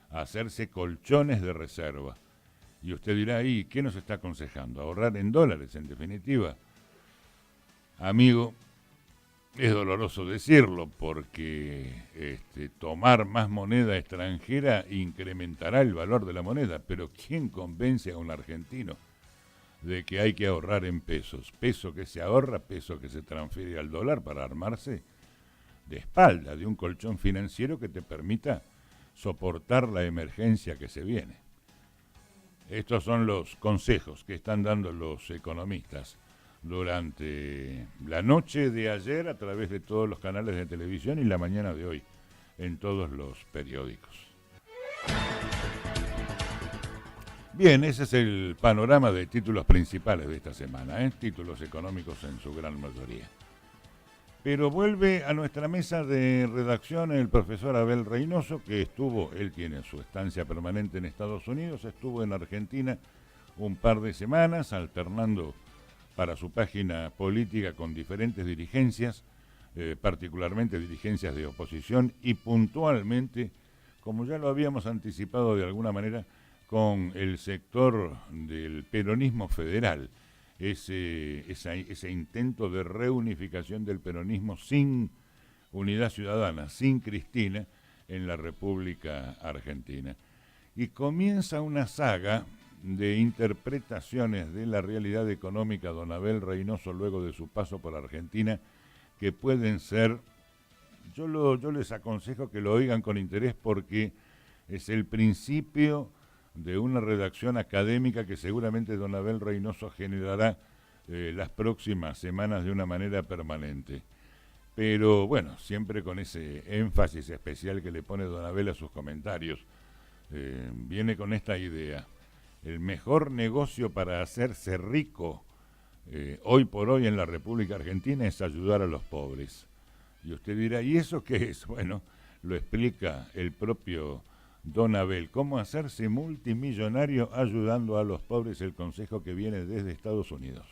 hacerse colchones de reserva. Y usted dirá, ¿y qué nos está aconsejando? Ahorrar en dólares, en definitiva. Amigo, es doloroso decirlo porque tomar más moneda extranjera incrementará el valor de la moneda, pero ¿quién convence a un argentino de que hay que ahorrar en pesos? Peso que se ahorra, peso que se transfiere al dólar para armarse de espalda de un colchón financiero que te permita soportar la emergencia que se viene. Estos son los consejos que están dando los economistas durante la noche de ayer a través de todos los canales de televisión y la mañana de hoy en todos los periódicos. Bien, ese es el panorama de títulos principales de esta semana, títulos económicos en su gran mayoría. Pero vuelve a nuestra mesa de redacción el profesor Abel Reynoso, que él tiene su estancia permanente en Estados Unidos, estuvo en Argentina un par de semanas alternando para su página política con diferentes dirigencias, particularmente dirigencias de oposición y puntualmente, como ya lo habíamos anticipado de alguna manera, con el sector del peronismo federal, ese intento de reunificación del peronismo sin unidad ciudadana, sin Cristina, en la República Argentina. Y comienza una saga de interpretaciones de la realidad económica don Abel Reynoso luego de su paso por Argentina, que pueden ser, yo les aconsejo que lo oigan con interés porque es el principio de una redacción académica que seguramente don Abel Reynoso generará las próximas semanas de una manera permanente. Pero bueno, siempre con ese énfasis especial que le pone don Abel a sus comentarios. Viene con esta idea: el mejor negocio para hacerse rico hoy por hoy en la República Argentina es ayudar a los pobres. Y usted dirá, ¿y eso qué es? Bueno, lo explica el propio don Abel. ¿Cómo hacerse multimillonario ayudando a los pobres? El consejo que viene desde Estados Unidos.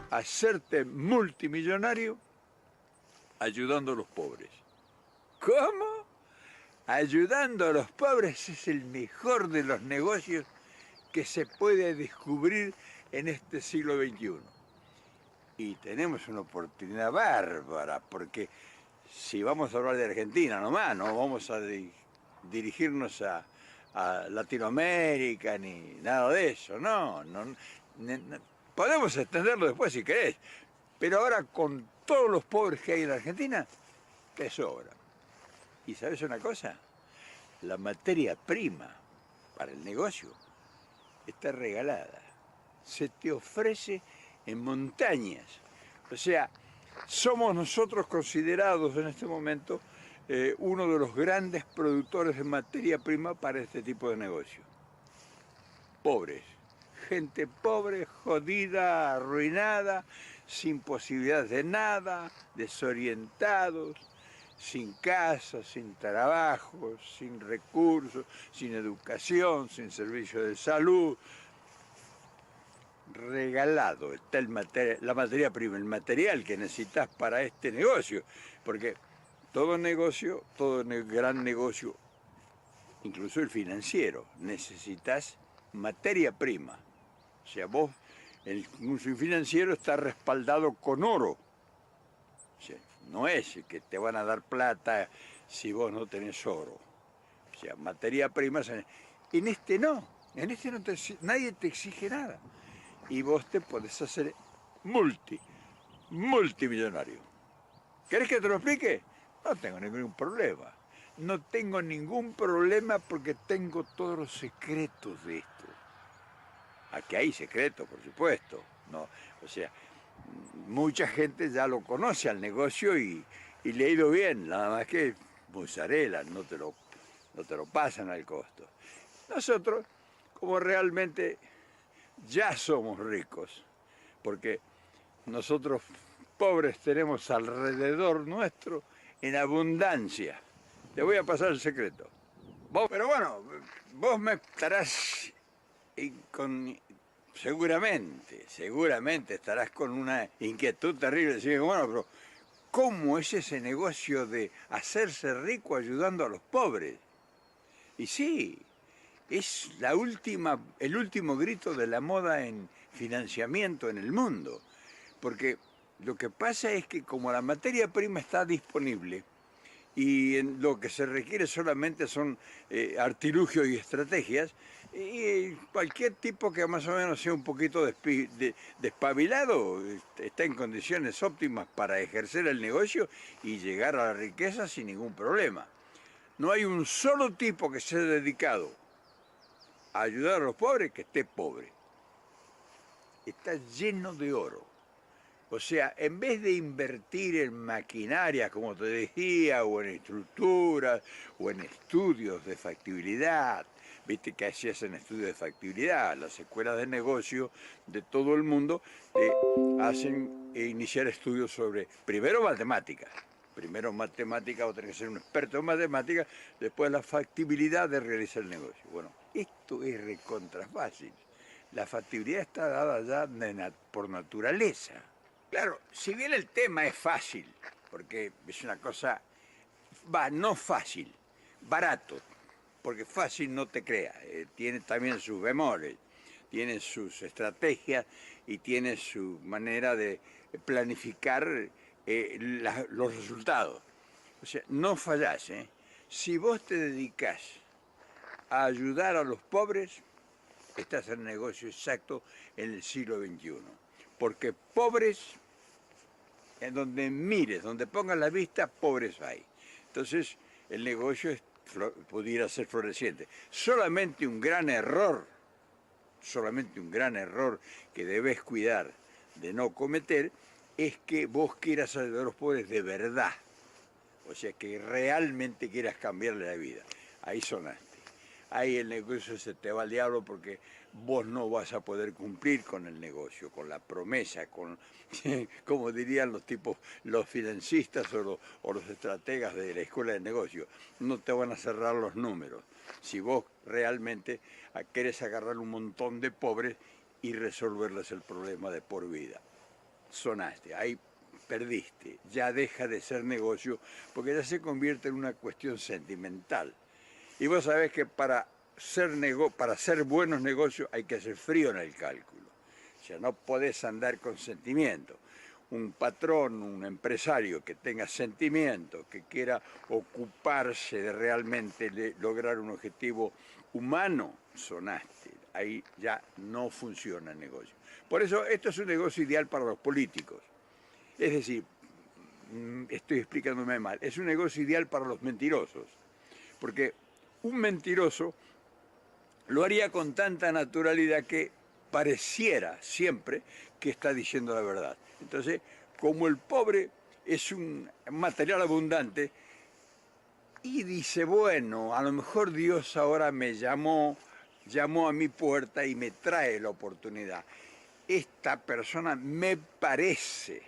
Hacerte multimillonario ayudando a los pobres. ¿Cómo? Ayudando a los pobres es el mejor de los negocios que se puede descubrir en este siglo XXI. Y tenemos una oportunidad bárbara, porque si vamos a hablar de Argentina nomás, no vamos a dirigirnos a Latinoamérica ni nada de eso, no. Podemos extenderlo después si querés, pero ahora con todos los pobres que hay en la Argentina, te sobra. ¿Y sabes una cosa? La materia prima para el negocio está regalada. Se te ofrece en montañas. O sea, somos nosotros considerados en este momento uno de los grandes productores de materia prima para este tipo de negocio. Pobres. Gente pobre, jodida, arruinada, sin posibilidades de nada, desorientados, sin casa, sin trabajo, sin recursos, sin educación, sin servicio de salud. Regalado está la materia prima, el material que necesitas para este negocio, porque todo negocio, gran negocio, incluso el financiero, necesitas materia prima. O sea, vos, el financiero está respaldado con oro. O sea, no es que te van a dar plata si vos no tenés oro. O sea, materia prima. En este no nadie te exige nada. Y vos te podés hacer multimillonario. ¿Querés que te lo explique? No tengo ningún problema. No tengo ningún problema porque tengo todos los secretos de esto. Aquí hay secretos, por supuesto, ¿no? O sea, mucha gente ya lo conoce al negocio y le ha ido bien, nada más que mozzarella, no te lo pasan al costo. Nosotros, como realmente ya somos ricos, porque nosotros pobres tenemos alrededor nuestro en abundancia. Te voy a pasar el secreto. Pero bueno, vos me estarás seguramente estarás con una inquietud terrible. Decir, bueno, pero ¿cómo es ese negocio de hacerse rico ayudando a los pobres? Y sí, es el último grito de la moda en financiamiento en el mundo. Porque lo que pasa es que como la materia prima está disponible, y lo que se requiere solamente son artilugios y estrategias, y cualquier tipo que más o menos sea un poquito despabilado está en condiciones óptimas para ejercer el negocio y llegar a la riqueza sin ningún problema. No hay un solo tipo que sea dedicado a ayudar a los pobres que esté pobre. Está lleno de oro. O sea, en vez de invertir en maquinaria, como te decía, o en estructuras, o en estudios de factibilidad, viste que así hacen estudios de factibilidad, las escuelas de negocio de todo el mundo hacen iniciar estudios sobre, primero matemáticas, Primero matemática, vos tenés que ser un experto en matemáticas, después la factibilidad de realizar el negocio. Bueno, esto es recontra fácil. La factibilidad está dada ya por naturaleza. Claro, si bien el tema es fácil, porque es una cosa, no fácil, barato, porque fácil no te crea, tiene también sus bemoles, tiene sus estrategias y tiene su manera de planificar los resultados. O sea, no fallás, ¿eh? Si vos te dedicás a ayudar a los pobres, estás en el negocio exacto en el siglo XXI. Porque pobres, en donde mires, donde pongas la vista, pobres hay. Entonces, el negocio pudiera ser floreciente. Solamente un gran error que debes cuidar de no cometer es que vos quieras ayudar a los pobres de verdad. O sea, que realmente quieras cambiarle la vida. Ahí sonaste. Ahí el negocio se te va al diablo porque vos no vas a poder cumplir con el negocio, con la promesa, con, como dirían los tipos, los financistas o los estrategas de la escuela de negocio. No te van a cerrar los números. Si vos realmente querés agarrar un montón de pobres y resolverles el problema de por vida. Sonaste, ahí perdiste, ya deja de ser negocio porque ya se convierte en una cuestión sentimental. Y vos sabés que para hacer buenos negocios hay que hacer frío en el cálculo. O sea, no podés andar con sentimiento. Un patrón, un empresario que tenga sentimiento, que quiera ocuparse de realmente lograr un objetivo humano, sonaste. Ahí ya no funciona el negocio. Por eso esto es un negocio ideal para los políticos. Es decir, estoy explicándome mal, es un negocio ideal para los mentirosos. Porque un mentiroso lo haría con tanta naturalidad que pareciera siempre que está diciendo la verdad. Entonces, como el pobre es un material abundante y dice, bueno, a lo mejor Dios ahora me llamó a mi puerta y me trae la oportunidad. Esta persona me parece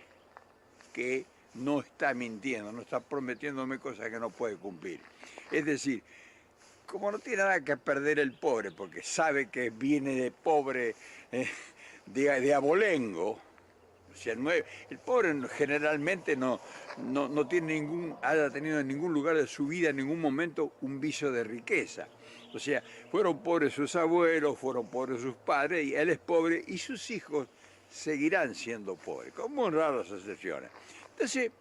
que no está mintiendo, no está prometiéndome cosas que no puede cumplir. Es decir, como no tiene nada que perder el pobre, porque sabe que viene de pobre, de abolengo, o sea, el pobre generalmente no haya tenido en ningún lugar de su vida, en ningún momento, un vicio de riqueza. O sea, fueron pobres sus abuelos, fueron pobres sus padres, y él es pobre, y sus hijos seguirán siendo pobres, con muy raras excepciones. Entonces,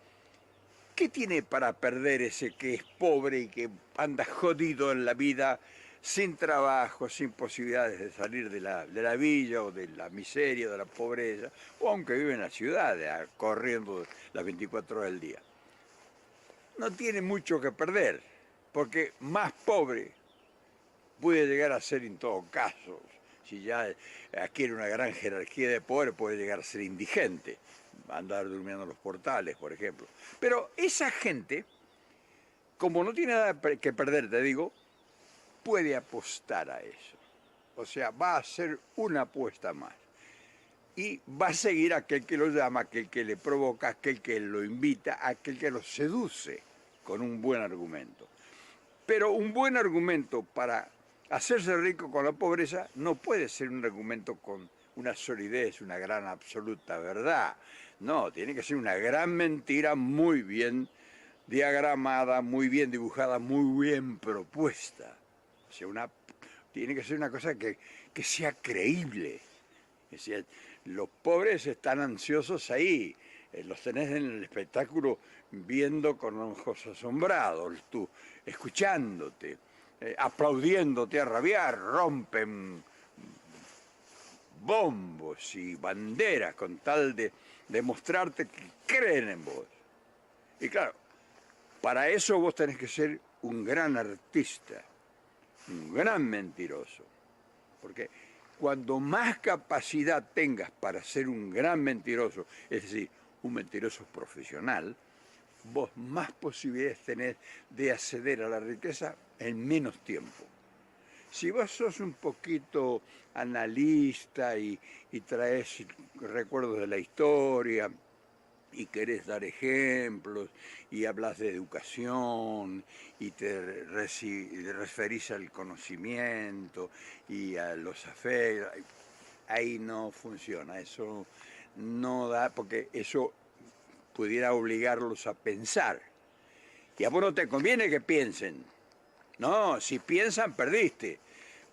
¿qué tiene para perder ese que es pobre y que anda jodido en la vida, sin trabajo, sin posibilidades de salir de la villa o de la miseria, de la pobreza, o aunque vive en la ciudad, corriendo las 24 horas del día? No tiene mucho que perder, porque más pobre puede llegar a ser en todo caso. Si ya adquiere una gran jerarquía de pobre, puede llegar a ser indigente, andar durmiendo en los portales, por ejemplo. Pero esa gente, como no tiene nada que perder, te digo, puede apostar a eso. O sea, va a hacer una apuesta más. Y va a seguir a aquel que lo llama, aquel que le provoca, aquel que lo invita, aquel que lo seduce con un buen argumento. Pero un buen argumento para hacerse rico con la pobreza no puede ser un argumento con una solidez, una gran absoluta verdad. No, tiene que ser una gran mentira muy bien diagramada, muy bien dibujada, muy bien propuesta. O sea, tiene que ser una cosa que sea creíble. Es decir, los pobres están ansiosos ahí, los tenés en el espectáculo viendo con ojos asombrados, tú escuchándote, aplaudiéndote a rabiar, rompen bombos y banderas con tal de demostrarte que creen en vos. Y claro, para eso vos tenés que ser un gran artista, un gran mentiroso, porque cuando más capacidad tengas para ser un gran mentiroso, es decir, un mentiroso profesional, vos más posibilidades tenés de acceder a la riqueza en menos tiempo. Si vos sos un poquito analista y traes recuerdos de la historia, y querés dar ejemplos, y hablas de educación, y te referís al conocimiento y a los afectos, ahí no funciona, eso no da, porque eso pudiera obligarlos a pensar. Y a vos no te conviene que piensen. No, si piensan, perdiste.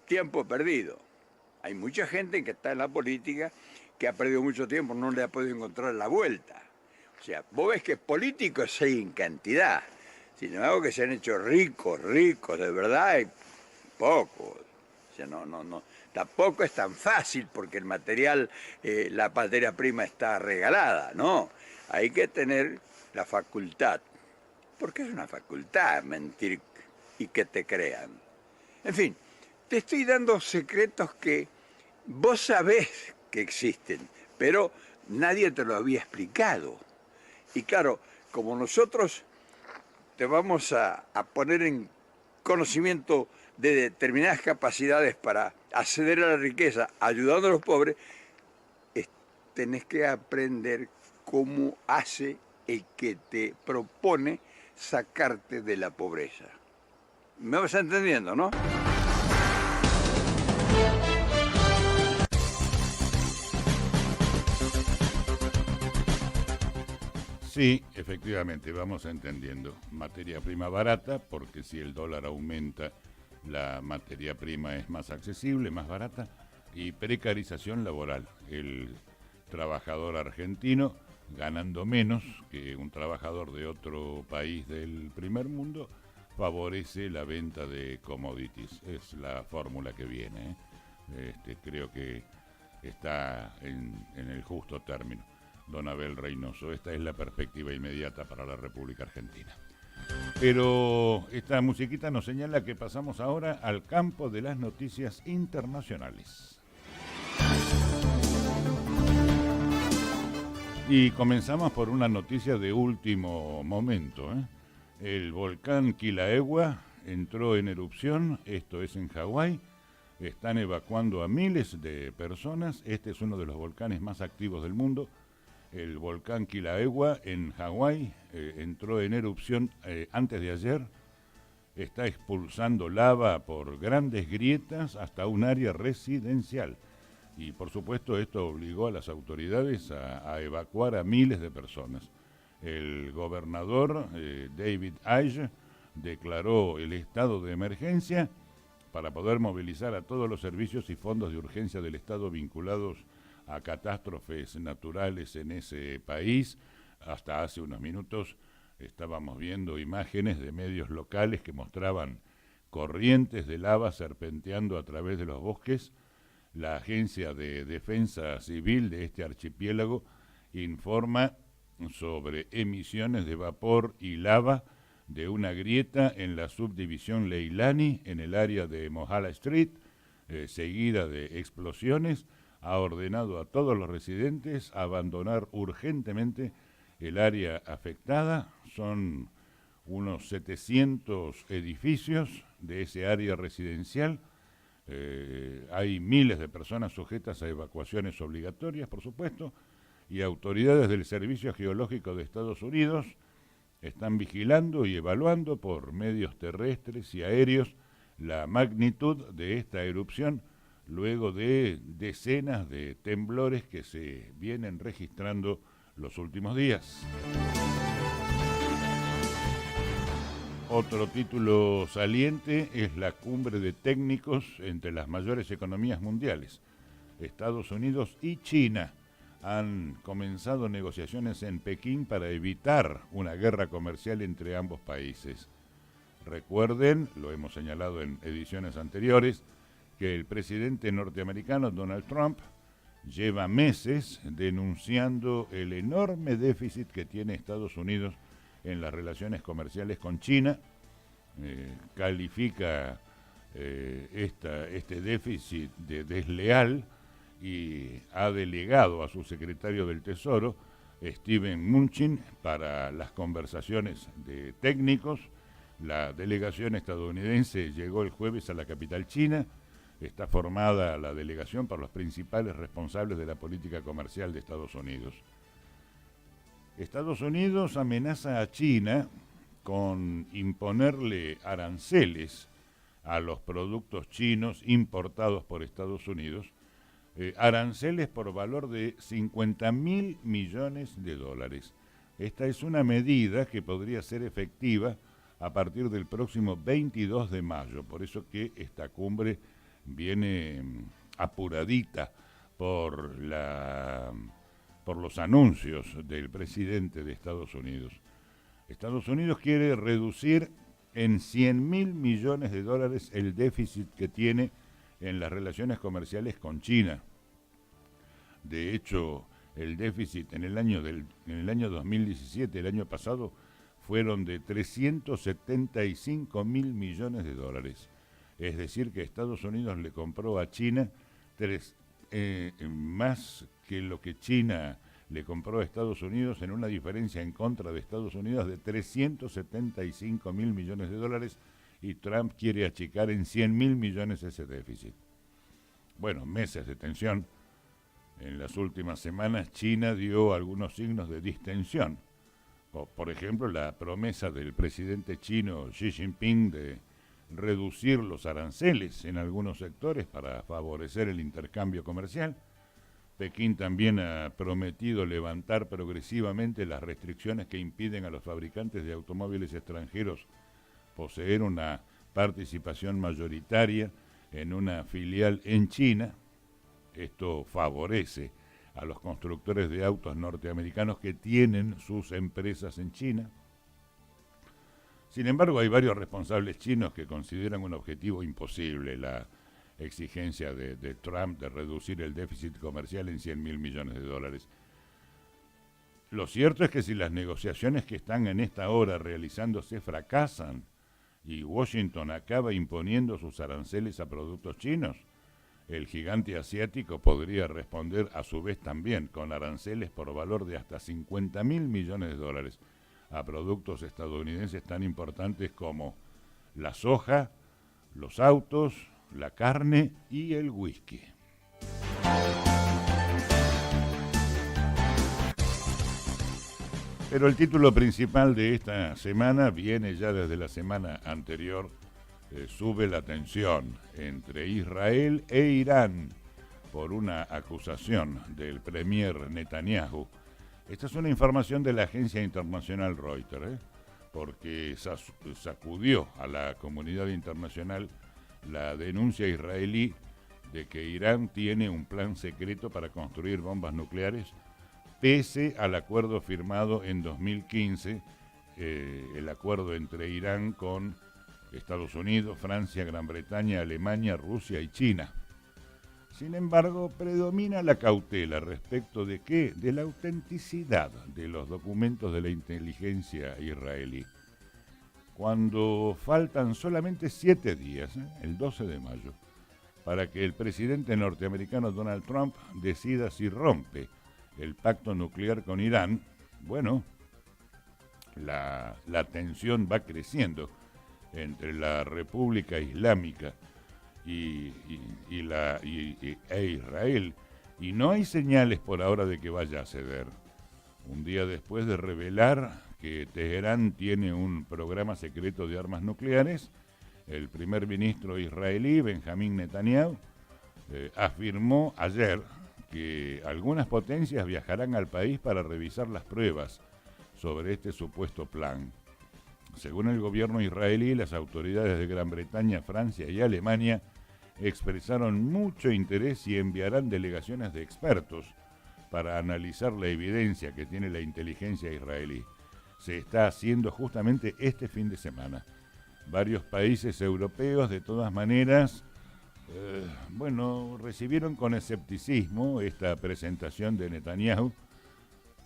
Tiempo perdido. Hay mucha gente que está en la política que ha perdido mucho tiempo, no le ha podido encontrar la vuelta. O sea, vos ves que políticos hay en cantidad. Sin embargo, que se han hecho ricos, de verdad, hay pocos. O sea, no. Tampoco es tan fácil porque el material, la materia prima está regalada, ¿no? Hay que tener la facultad. Porque es una facultad mentir y que te crean. En fin, te estoy dando secretos que vos sabés que existen, pero nadie te lo había explicado. Y claro, como nosotros te vamos a poner en conocimiento de determinadas capacidades para acceder a la riqueza, ayudando a los pobres, tenés que aprender cómo hace el que te propone sacarte de la pobreza. ¿Me vas entendiendo, no? Sí, efectivamente, vamos entendiendo. Materia prima barata, porque si el dólar aumenta, la materia prima es más accesible, más barata, y precarización laboral. El trabajador argentino ganando menos que un trabajador de otro país del primer mundo favorece la venta de commodities. Es la fórmula que viene, ¿eh? Creo que está en el justo término. Don Abel Reynoso, esta es la perspectiva inmediata para la República Argentina. Pero esta musiquita nos señala que pasamos ahora al campo de las noticias internacionales. Y comenzamos por una noticia de último momento, ¿eh? El volcán Kilauea entró en erupción, esto es en Hawái. Están evacuando a miles de personas. Este es uno de los volcanes más activos del mundo. El volcán Kilauea en Hawái entró en erupción antes de ayer. Está expulsando lava por grandes grietas hasta un área residencial. Y por supuesto esto obligó a las autoridades a evacuar a miles de personas. El gobernador David Ige declaró el estado de emergencia para poder movilizar a todos los servicios y fondos de urgencia del Estado vinculados a catástrofes naturales en ese país. Hasta hace unos minutos estábamos viendo imágenes de medios locales que mostraban corrientes de lava serpenteando a través de los bosques. La Agencia de Defensa Civil de este archipiélago informa sobre emisiones de vapor y lava de una grieta en la subdivisión Leilani, en el área de Mohala Street, seguida de explosiones. Ha ordenado a todos los residentes abandonar urgentemente el área afectada. Son unos 700 edificios de ese área residencial. Hay miles de personas sujetas a evacuaciones obligatorias, por supuesto, y autoridades del Servicio Geológico de Estados Unidos están vigilando y evaluando por medios terrestres y aéreos la magnitud de esta erupción luego de decenas de temblores que se vienen registrando los últimos días. Otro título saliente es la cumbre de técnicos entre las mayores economías mundiales. Estados Unidos y China han comenzado negociaciones en Pekín para evitar una guerra comercial entre ambos países. Recuerden, lo hemos señalado en ediciones anteriores, que el presidente norteamericano Donald Trump lleva meses denunciando el enorme déficit que tiene Estados Unidos en las relaciones comerciales con China. Califica este déficit de desleal y ha delegado a su secretario del Tesoro, Steven Mnuchin, para las conversaciones de técnicos. La delegación estadounidense llegó el jueves a la capital china. Está formada la delegación por los principales responsables de la política comercial de Estados Unidos. Estados Unidos amenaza a China con imponerle aranceles a los productos chinos importados por Estados Unidos, aranceles por valor de 50.000 millones de dólares. Esta es una medida que podría ser efectiva a partir del próximo 22 de mayo, por eso que esta cumbre viene apuradita por los anuncios del presidente de Estados Unidos. Estados Unidos quiere reducir en 100.000 millones de dólares el déficit que tiene en las relaciones comerciales con China. De hecho, el déficit en el año 2017, el año pasado, fueron de 375.000 millones de dólares. Es decir, que Estados Unidos le compró a China más que lo que China le compró a Estados Unidos, en una diferencia en contra de Estados Unidos de 375.000 millones de dólares, y Trump quiere achicar en 100.000 millones ese déficit. Bueno, meses de tensión. En las últimas semanas China dio algunos signos de distensión. Por ejemplo, la promesa del presidente chino Xi Jinping de reducir los aranceles en algunos sectores para favorecer el intercambio comercial. Pekín también ha prometido levantar progresivamente las restricciones que impiden a los fabricantes de automóviles extranjeros poseer una participación mayoritaria en una filial en China. Esto favorece a los constructores de autos norteamericanos que tienen sus empresas en China. Sin embargo, hay varios responsables chinos que consideran un objetivo imposible la exigencia de Trump de reducir el déficit comercial en 100.000 millones de dólares. Lo cierto es que si las negociaciones que están en esta hora realizándose fracasan y Washington acaba imponiendo sus aranceles a productos chinos, el gigante asiático podría responder a su vez también con aranceles por valor de hasta 50.000 millones de dólares a productos estadounidenses tan importantes como la soja, los autos, la carne y el whisky. Pero el título principal de esta semana viene ya desde la semana anterior. Sube la tensión entre Israel e Irán por una acusación del premier Netanyahu. Esta es una información de la agencia internacional Reuters, porque sacudió a la comunidad internacional la denuncia israelí de que Irán tiene un plan secreto para construir bombas nucleares, pese al acuerdo firmado en 2015, el acuerdo entre Irán con Estados Unidos, Francia, Gran Bretaña, Alemania, Rusia y China. Sin embargo, predomina la cautela respecto de qué, de la autenticidad de los documentos de la inteligencia israelí. Cuando faltan solamente 7 días, el 12 de mayo, para que el presidente norteamericano Donald Trump decida si rompe el pacto nuclear con Irán, bueno, la tensión va creciendo entre la República Islámica e Israel, y no hay señales por ahora de que vaya a ceder. Un día después de revelar que Teherán tiene un programa secreto de armas nucleares, el primer ministro israelí, Benjamín Netanyahu, afirmó ayer que algunas potencias viajarán al país para revisar las pruebas sobre este supuesto plan. Según el gobierno israelí, las autoridades de Gran Bretaña, Francia y Alemania expresaron mucho interés y enviarán delegaciones de expertos para analizar la evidencia que tiene la inteligencia israelí. Se está haciendo justamente este fin de semana. Varios países europeos, de todas maneras, recibieron con escepticismo esta presentación de Netanyahu,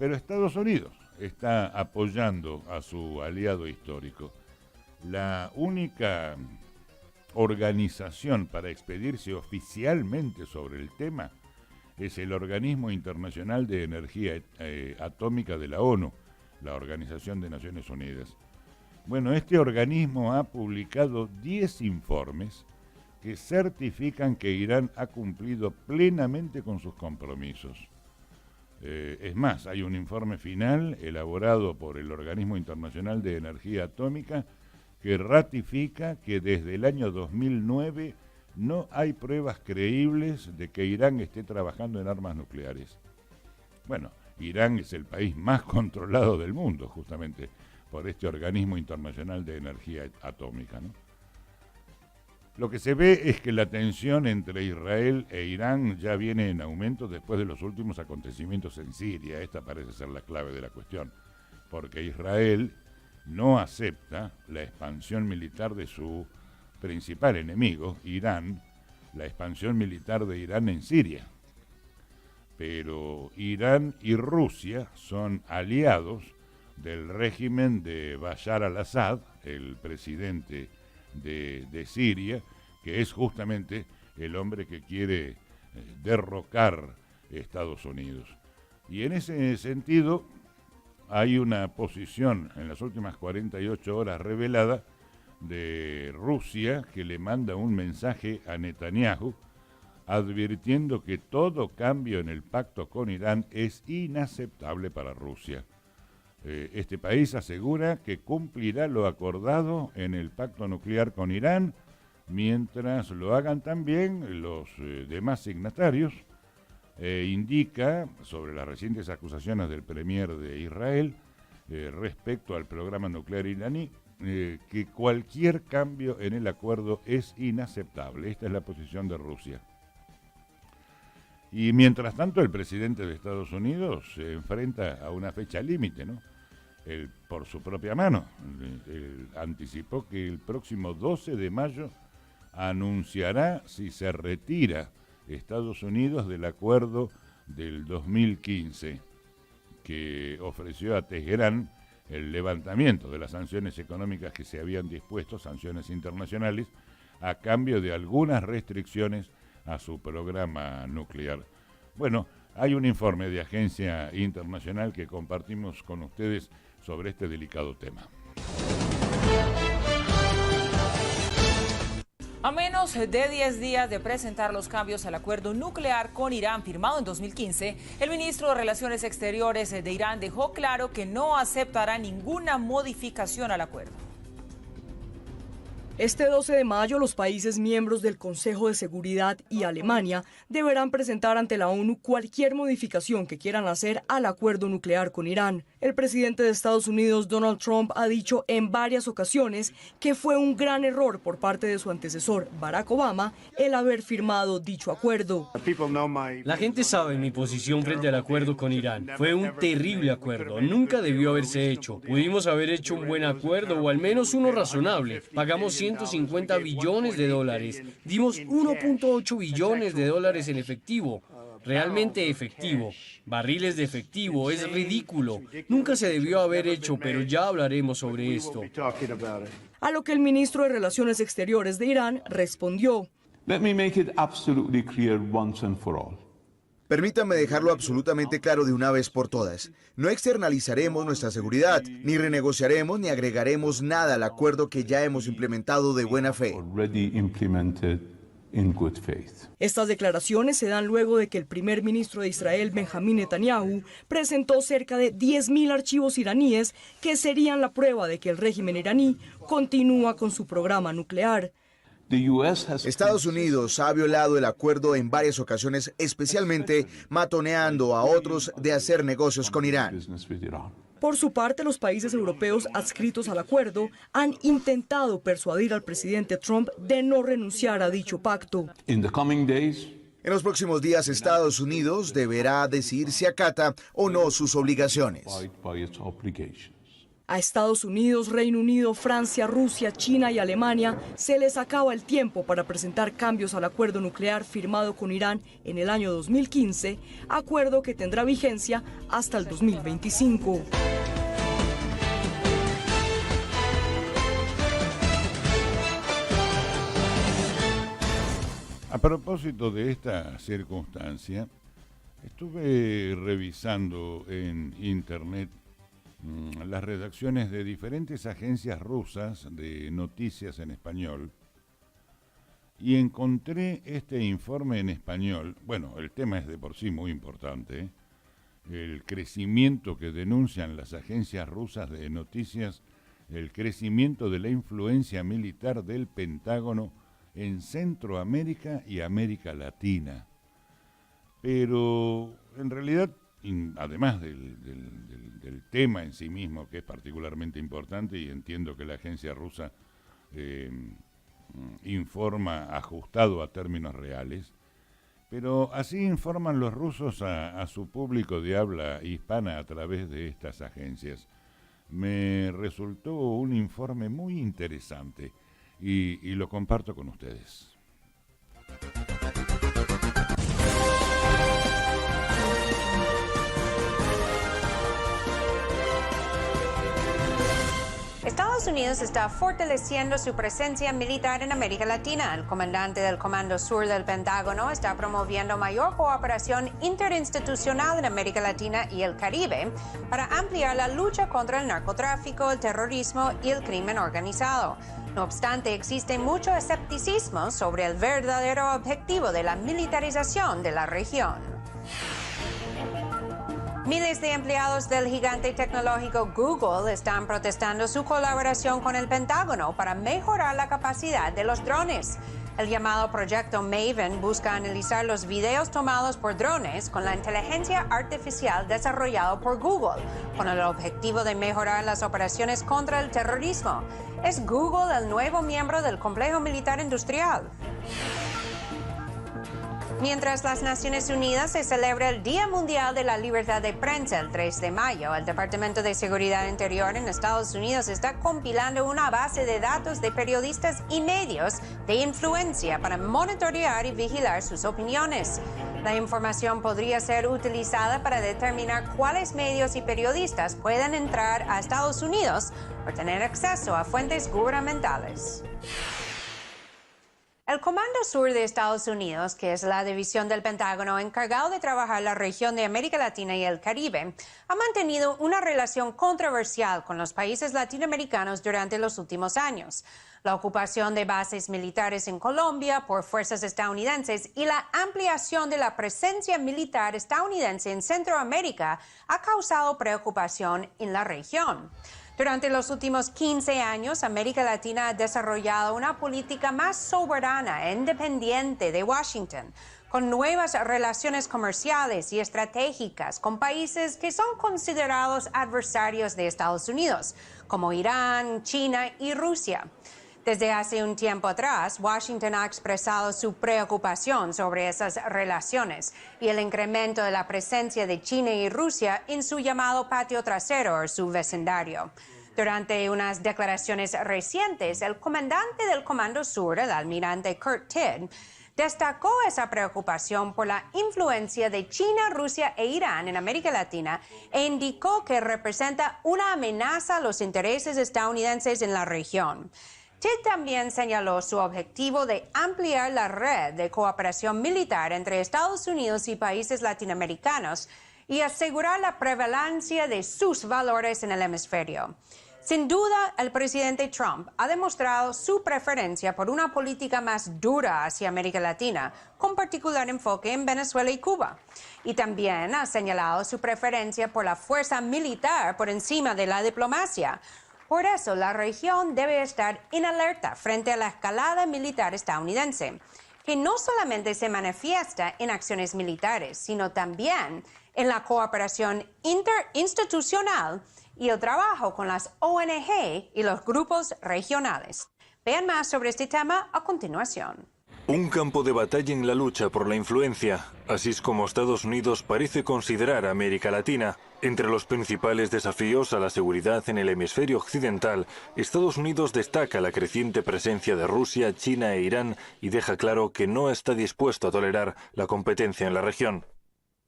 pero Estados Unidos está apoyando a su aliado histórico. La única organización para expedirse oficialmente sobre el tema es el Organismo Internacional de Energía Atómica de la ONU, la Organización de Naciones Unidas. Bueno, este organismo ha publicado 10 informes que certifican que Irán ha cumplido plenamente con sus compromisos. Es más, hay un informe final elaborado por el Organismo Internacional de Energía Atómica que ratifica que desde el año 2009 no hay pruebas creíbles de que Irán esté trabajando en armas nucleares. Bueno, Irán es el país más controlado del mundo, justamente, por este Organismo Internacional de Energía Atómica, ¿no? Lo que se ve es que la tensión entre Israel e Irán ya viene en aumento después de los últimos acontecimientos en Siria. Esta parece ser la clave de la cuestión, porque Israel no acepta la expansión militar de su principal enemigo, Irán, la expansión militar de Irán en Siria. Pero Irán y Rusia son aliados del régimen de Bashar al-Assad, el presidente de Siria, que es justamente el hombre que quiere derrocar Estados Unidos. Y en ese sentido hay una posición en las últimas 48 horas revelada de Rusia que le manda un mensaje a Netanyahu advirtiendo que todo cambio en el pacto con Irán es inaceptable para Rusia. Este país asegura que cumplirá lo acordado en el pacto nuclear con Irán, mientras lo hagan también los demás signatarios. Indica sobre las recientes acusaciones del premier de Israel respecto al programa nuclear iraní que cualquier cambio en el acuerdo es inaceptable. Esta es la posición de Rusia. Y mientras tanto, el presidente de Estados Unidos se enfrenta a una fecha límite, ¿no? Él, por su propia mano, él anticipó que el próximo 12 de mayo anunciará si se retira Estados Unidos del acuerdo del 2015, que ofreció a Teherán el levantamiento de las sanciones económicas que se habían dispuesto, sanciones internacionales, a cambio de algunas restricciones a su programa nuclear. Bueno, hay un informe de Agencia Internacional que compartimos con ustedes sobre este delicado tema. A menos de 10 días de presentar los cambios al acuerdo nuclear con Irán firmado en 2015, el ministro de Relaciones Exteriores de Irán dejó claro que no aceptará ninguna modificación al acuerdo. Este 12 de mayo, los países miembros del Consejo de Seguridad y Alemania deberán presentar ante la ONU cualquier modificación que quieran hacer al acuerdo nuclear con Irán. El presidente de Estados Unidos, Donald Trump, ha dicho en varias ocasiones que fue un gran error por parte de su antecesor, Barack Obama, el haber firmado dicho acuerdo. La gente sabe mi posición frente al acuerdo con Irán. Fue un terrible acuerdo. Nunca debió haberse hecho. Pudimos haber hecho un buen acuerdo o al menos uno razonable. Pagamos 150 billones de dólares. Dimos 1.8 billones de dólares en efectivo. Realmente efectivo. Barriles de efectivo. Es ridículo. Nunca se debió haber hecho, pero ya hablaremos sobre esto. A lo que el ministro de Relaciones Exteriores de Irán respondió. Let me make it absolutely clear once and for all. Permítanme dejarlo absolutamente claro de una vez por todas. No externalizaremos nuestra seguridad, ni renegociaremos ni agregaremos nada al acuerdo que ya hemos implementado de buena fe. Estas declaraciones se dan luego de que el primer ministro de Israel, Benjamín Netanyahu, presentó cerca de 10.000 archivos iraníes que serían la prueba de que el régimen iraní continúa con su programa nuclear. Estados Unidos ha violado el acuerdo en varias ocasiones, especialmente matoneando a otros de hacer negocios con Irán. Por su parte, los países europeos adscritos al acuerdo han intentado persuadir al presidente Trump de no renunciar a dicho pacto. En los próximos días, Estados Unidos deberá decidir si acata o no sus obligaciones. A Estados Unidos, Reino Unido, Francia, Rusia, China y Alemania se les acaba el tiempo para presentar cambios al acuerdo nuclear firmado con Irán en el año 2015, acuerdo que tendrá vigencia hasta el 2025. A propósito de esta circunstancia, estuve revisando en internet las redacciones de diferentes agencias rusas de noticias en español y encontré este informe en español. Bueno, el tema es de por sí muy importante, el crecimiento que denuncian las agencias rusas de noticias, el crecimiento de la influencia militar del Pentágono en Centroamérica y América Latina. Pero en realidad, además del tema en sí mismo, que es particularmente importante, y entiendo que la agencia rusa informa ajustado a términos reales, pero así informan los rusos a su público de habla hispana a través de estas agencias. Me resultó un informe muy interesante y lo comparto con ustedes. Estados Unidos está fortaleciendo su presencia militar en América Latina. El comandante del Comando Sur del Pentágono está promoviendo mayor cooperación interinstitucional en América Latina y el Caribe para ampliar la lucha contra el narcotráfico, el terrorismo y el crimen organizado. No obstante, existe mucho escepticismo sobre el verdadero objetivo de la militarización de la región. Miles de empleados del gigante tecnológico Google están protestando su colaboración con el Pentágono para mejorar la capacidad de los drones. El llamado Proyecto Maven busca analizar los videos tomados por drones con la inteligencia artificial desarrollado por Google, con el objetivo de mejorar las operaciones contra el terrorismo. ¿Es Google el nuevo miembro del complejo militar industrial? Mientras las Naciones Unidas se celebra el Día Mundial de la Libertad de Prensa el 3 de mayo, el Departamento de Seguridad Interior en Estados Unidos está compilando una base de datos de periodistas y medios de influencia para monitorear y vigilar sus opiniones. La información podría ser utilizada para determinar cuáles medios y periodistas pueden entrar a Estados Unidos o tener acceso a fuentes gubernamentales. El Comando Sur de Estados Unidos, que es la división del Pentágono encargado de trabajar la región de América Latina y el Caribe, ha mantenido una relación controversial con los países latinoamericanos durante los últimos años. La ocupación de bases militares en Colombia por fuerzas estadounidenses y la ampliación de la presencia militar estadounidense en Centroamérica ha causado preocupación en la región. Durante los últimos 15 años, América Latina ha desarrollado una política más soberana e independiente de Washington, con nuevas relaciones comerciales y estratégicas con países que son considerados adversarios de Estados Unidos, como Irán, China y Rusia. Desde hace un tiempo atrás, Washington ha expresado su preocupación sobre esas relaciones y el incremento de la presencia de China y Rusia en su llamado patio trasero o su vecindario. Durante unas declaraciones recientes, el comandante del Comando Sur, el almirante Kurt Tidd, destacó esa preocupación por la influencia de China, Rusia e Irán en América Latina e indicó que representa una amenaza a los intereses estadounidenses en la región. Tidd también señaló su objetivo de ampliar la red de cooperación militar entre Estados Unidos y países latinoamericanos y asegurar la prevalencia de sus valores en el hemisferio. Sin duda, el presidente Trump ha demostrado su preferencia por una política más dura hacia América Latina, con particular enfoque en Venezuela y Cuba. Y también ha señalado su preferencia por la fuerza militar por encima de la diplomacia. Por eso, la región debe estar en alerta frente a la escalada militar estadounidense, que no solamente se manifiesta en acciones militares, sino también en la cooperación interinstitucional y el trabajo con las ONG y los grupos regionales. Vean más sobre este tema a continuación. Un campo de batalla en la lucha por la influencia. Así es como Estados Unidos parece considerar a América Latina. Entre los principales desafíos a la seguridad en el hemisferio occidental, Estados Unidos destaca la creciente presencia de Rusia, China e Irán y deja claro que no está dispuesto a tolerar la competencia en la región.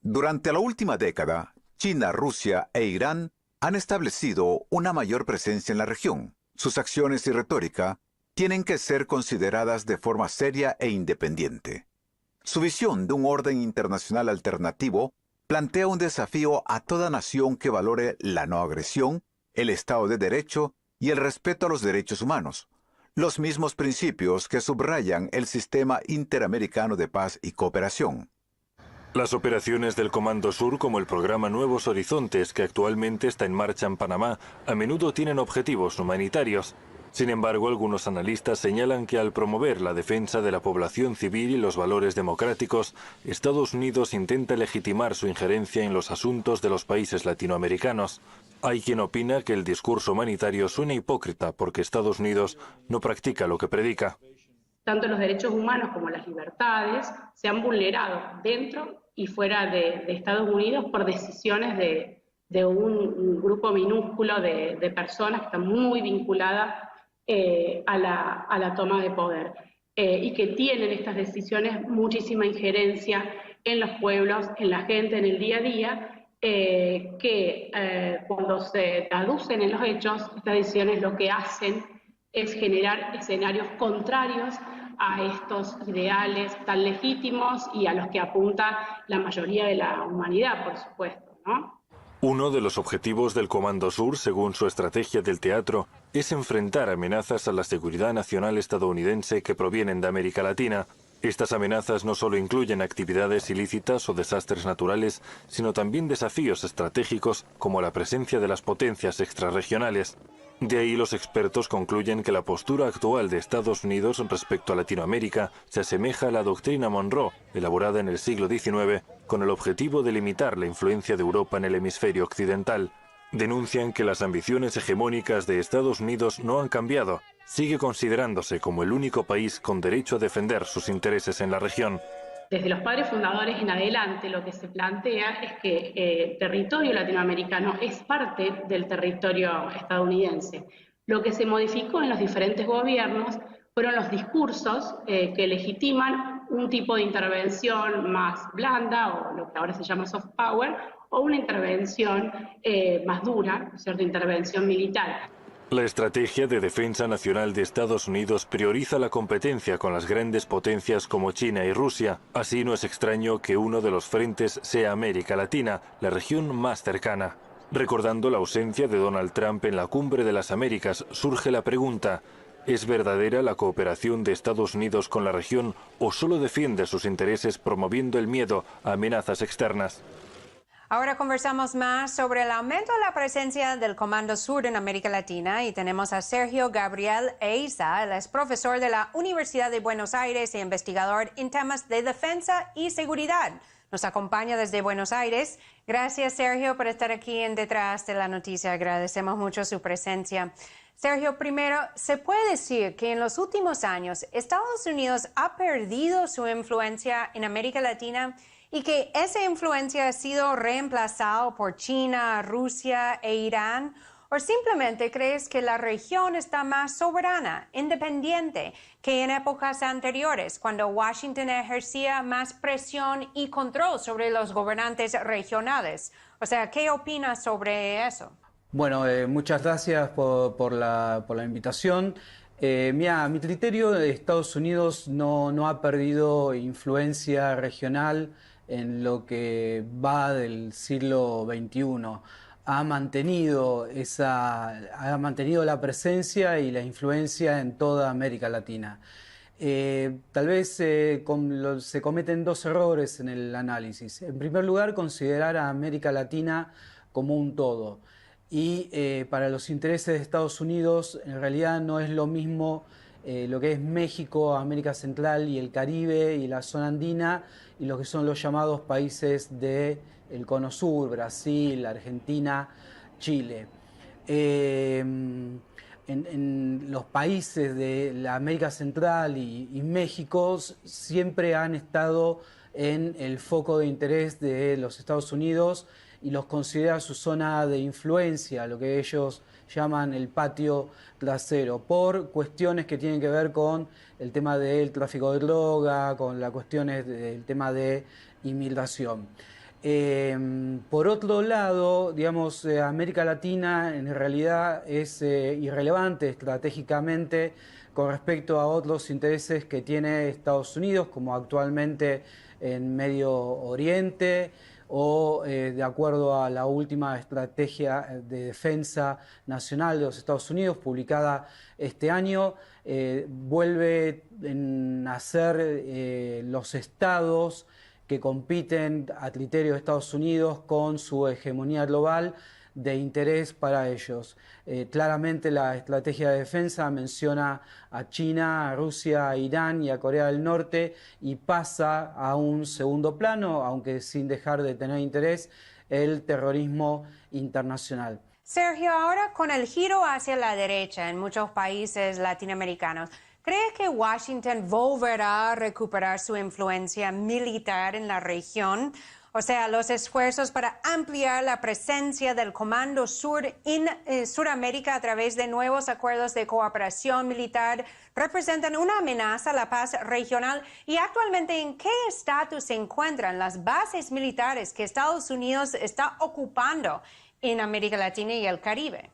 Durante la última década, China, Rusia e Irán han establecido una mayor presencia en la región. Sus acciones y retórica tienen que ser consideradas de forma seria e independiente. Su visión de un orden internacional alternativo plantea un desafío a toda nación que valore la no agresión, el Estado de Derecho y el respeto a los derechos humanos, los mismos principios que subrayan el sistema interamericano de paz y cooperación. Las operaciones del Comando Sur, como el programa Nuevos Horizontes, que actualmente está en marcha en Panamá, a menudo tienen objetivos humanitarios. Sin embargo, algunos analistas señalan que al promover la defensa de la población civil y los valores democráticos, Estados Unidos intenta legitimar su injerencia en los asuntos de los países latinoamericanos. Hay quien opina que el discurso humanitario suena hipócrita porque Estados Unidos no practica lo que predica. Tanto los derechos humanos como las libertades se han vulnerado dentro y fuera de Estados Unidos por decisiones de un grupo minúsculo de personas que están muy vinculadas a la toma de poder y que tienen estas decisiones muchísima injerencia en los pueblos, en la gente, en el día a día, que cuando se traducen en los hechos, estas decisiones lo que hacen es generar escenarios contrarios a estos ideales tan legítimos y a los que apunta la mayoría de la humanidad, por supuesto, ¿no? Uno de los objetivos del Comando Sur, según su estrategia del teatro, es enfrentar amenazas a la seguridad nacional estadounidense que provienen de América Latina. Estas amenazas no solo incluyen actividades ilícitas o desastres naturales, sino también desafíos estratégicos como la presencia de las potencias extrarregionales. De ahí los expertos concluyen que la postura actual de Estados Unidos respecto a Latinoamérica se asemeja a la doctrina Monroe, elaborada en el siglo XIX, con el objetivo de limitar la influencia de Europa en el hemisferio occidental. Denuncian que las ambiciones hegemónicas de Estados Unidos no han cambiado. Sigue considerándose como el único país con derecho a defender sus intereses en la región. Desde los padres fundadores en adelante lo que se plantea es que el territorio latinoamericano es parte del territorio estadounidense. Lo que se modificó en los diferentes gobiernos fueron los discursos que legitiman un tipo de intervención más blanda, o lo que ahora se llama soft power, o una intervención más dura, ¿cierto? Intervención militar. La estrategia de defensa nacional de Estados Unidos prioriza la competencia con las grandes potencias como China y Rusia. Así no es extraño que uno de los frentes sea América Latina, la región más cercana. Recordando la ausencia de Donald Trump en la Cumbre de las Américas, surge la pregunta: ¿es verdadera la cooperación de Estados Unidos con la región o solo defiende sus intereses promoviendo el miedo a amenazas externas? Ahora conversamos más sobre el aumento de la presencia del Comando Sur en América Latina y tenemos a Sergio Gabriel Eiza. Él es profesor de la Universidad de Buenos Aires e investigador en temas de defensa y seguridad. Nos acompaña desde Buenos Aires. Gracias, Sergio, por estar aquí en Detrás de la Noticia. Agradecemos mucho su presencia. Sergio, primero, ¿se puede decir que en los últimos años Estados Unidos ha perdido su influencia en América Latina y que esa influencia ha sido reemplazada por China, Rusia e Irán? ¿O simplemente crees que la región está más soberana, independiente que en épocas anteriores, cuando Washington ejercía más presión y control sobre los gobernantes regionales? O sea, ¿qué opinas sobre eso? Bueno, muchas gracias por la invitación. Mira, a mi criterio, Estados Unidos no ha perdido influencia regional en lo que va del siglo XXI. Ha mantenido la presencia y la influencia en toda América Latina. Tal vez se cometen dos errores en el análisis. En primer lugar, considerar a América Latina como un todo. Y para los intereses de Estados Unidos, en realidad no es lo mismo lo que es México, América Central y el Caribe y la zona andina, y lo que son los llamados países del Cono Sur, Brasil, Argentina, Chile. En los países de la América Central y México siempre han estado en el foco de interés de los Estados Unidos y los considera su zona de influencia, lo que ellos llaman el patio trasero, por cuestiones que tienen que ver con el tema del tráfico de droga, con las cuestiones del tema de inmigración. Por otro lado, digamos, América Latina en realidad es irrelevante estratégicamente con respecto a otros intereses que tiene Estados Unidos, como actualmente en Medio Oriente, o de acuerdo a la última estrategia de defensa nacional de los Estados Unidos, publicada este año, vuelve a ser los estados que compiten a criterio de Estados Unidos con su hegemonía global de interés para ellos. Claramente la estrategia de defensa menciona a China, a Rusia, a Irán y a Corea del Norte y pasa a un segundo plano, aunque sin dejar de tener interés, el terrorismo internacional. Sergio, ahora con el giro hacia la derecha en muchos países latinoamericanos, ¿cree que Washington volverá a recuperar su influencia militar en la región? O sea, los esfuerzos para ampliar la presencia del Comando Sur en Sudamérica a través de nuevos acuerdos de cooperación militar representan una amenaza a la paz regional. Y actualmente, ¿en qué estatus se encuentran las bases militares que Estados Unidos está ocupando en América Latina y el Caribe?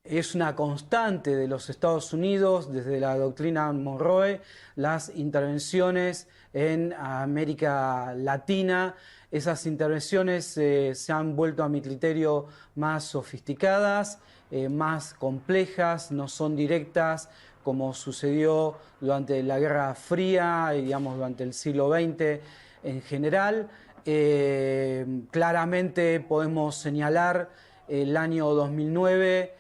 Es una constante de los Estados Unidos, desde la doctrina Monroe, las intervenciones en América Latina. Esas intervenciones se han vuelto, a mi criterio, más sofisticadas, más complejas, no son directas, como sucedió durante la Guerra Fría y, digamos, durante el siglo XX en general. Claramente podemos señalar el año 2009,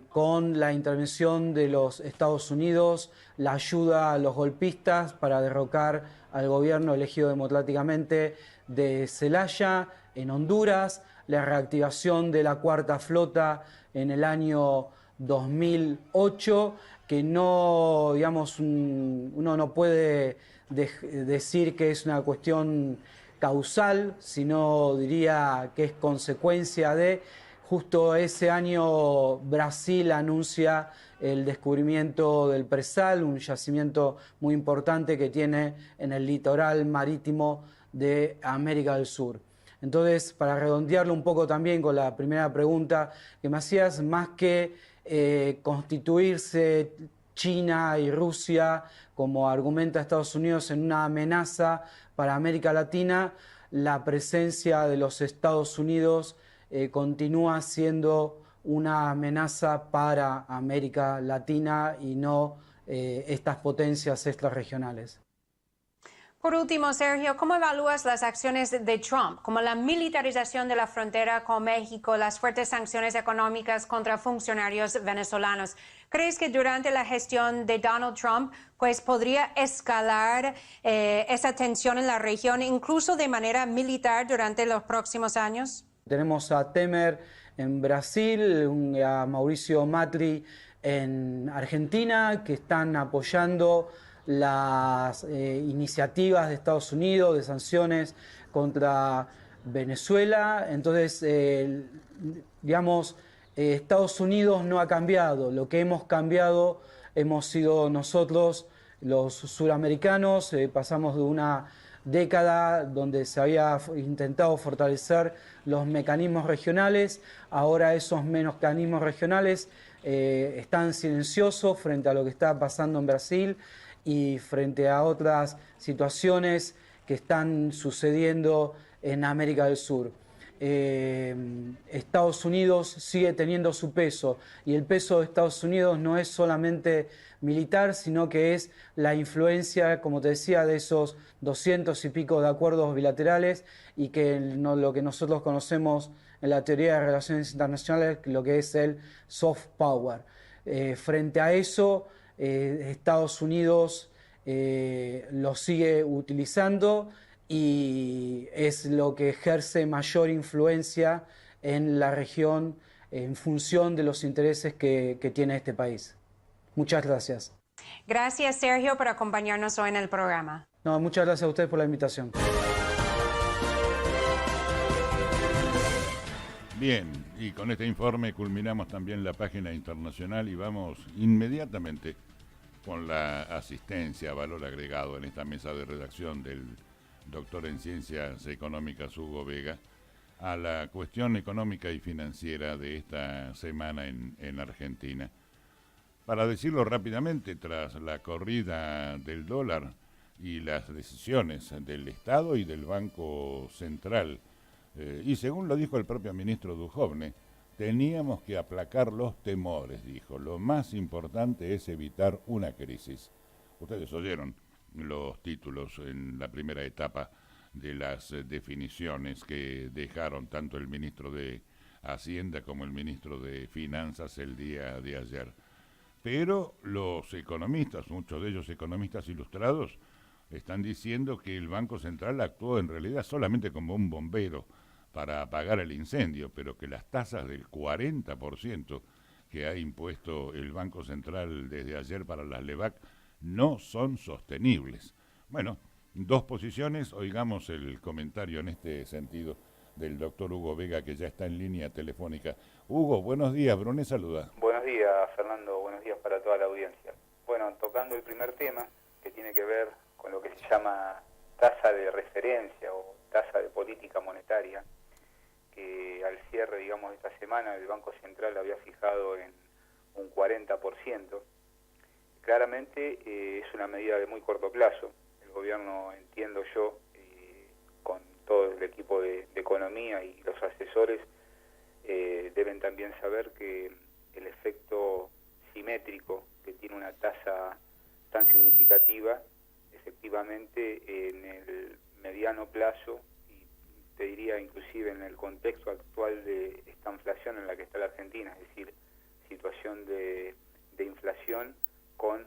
con la intervención de los Estados Unidos, la ayuda a los golpistas para derrocar al gobierno elegido democráticamente de Zelaya en Honduras, la reactivación de la Cuarta Flota en el año 2008, que no, digamos, uno no puede decir que es una cuestión causal, sino diría que es consecuencia de. Justo ese año Brasil anuncia el descubrimiento del Presal, un yacimiento muy importante que tiene en el litoral marítimo de América del Sur. Entonces, para redondearlo un poco también con la primera pregunta que me hacías, más que constituirse China y Rusia, como argumenta Estados Unidos, en una amenaza para América Latina, la presencia de los Estados Unidos continúa siendo una amenaza para América Latina y no estas potencias extrarregionales. Por último, Sergio, ¿cómo evalúas las acciones de Trump, como la militarización de la frontera con México, las fuertes sanciones económicas contra funcionarios venezolanos? ¿Crees que durante la gestión de Donald Trump pues, podría escalar esa tensión en la región, incluso de manera militar durante los próximos años? Tenemos a Temer en Brasil, a Mauricio Macri en Argentina, que están apoyando las iniciativas de Estados Unidos de sanciones contra Venezuela. Entonces, digamos, Estados Unidos no ha cambiado. Lo que hemos cambiado hemos sido nosotros, los suramericanos. Pasamos de una década donde se había intentado fortalecer los mecanismos regionales. Ahora esos mecanismos regionales están silenciosos frente a lo que está pasando en Brasil y frente a otras situaciones que están sucediendo en América del Sur. Estados Unidos sigue teniendo su peso, y el peso de Estados Unidos no es solamente militar, sino que es la influencia, como te decía, de esos 200 y pico de acuerdos bilaterales, y que lo que nosotros conocemos en la teoría de relaciones internacionales, lo que es el soft power. Frente a eso, Estados Unidos lo sigue utilizando y es lo que ejerce mayor influencia en la región en función de los intereses que tiene este país. Muchas gracias. Gracias, Sergio, por acompañarnos hoy en el programa. No, muchas gracias a ustedes por la invitación. Bien, y con este informe culminamos también la página internacional y vamos inmediatamente con la asistencia, valor agregado en esta mesa de redacción del doctor en Ciencias Económicas Hugo Vega, a la cuestión económica y financiera de esta semana en Argentina. Para decirlo rápidamente, tras la corrida del dólar y las decisiones del Estado y del Banco Central, y según lo dijo el propio ministro Duhovne, teníamos que aplacar los temores, dijo. Lo más importante es evitar una crisis. Ustedes oyeron los títulos en la primera etapa de las definiciones que dejaron tanto el ministro de Hacienda como el ministro de Finanzas el día de ayer. Pero los economistas, muchos de ellos economistas ilustrados, están diciendo que el Banco Central actuó en realidad solamente como un bombero para apagar el incendio, pero que las tasas del 40% que ha impuesto el Banco Central desde ayer para las LEVAC no son sostenibles. Bueno, dos posiciones, oigamos el comentario en este sentido del doctor Hugo Vega, que ya está en línea telefónica. Hugo, buenos días, Bruné saluda. Buenos días, Fernando, buenos días para toda la audiencia. Bueno, tocando el primer tema, que tiene que ver con lo que se llama tasa de referencia o tasa de política monetaria, que al cierre, digamos, de esta semana el Banco Central había fijado en un 40%. Claramente es una medida de muy corto plazo. El gobierno, entiendo yo, con todo el equipo de economía y los asesores, deben también saber que el efecto simétrico que tiene una tasa tan significativa, efectivamente en el mediano plazo, y te diría inclusive en el contexto actual de esta inflación en la que está la Argentina, es decir, situación de inflación con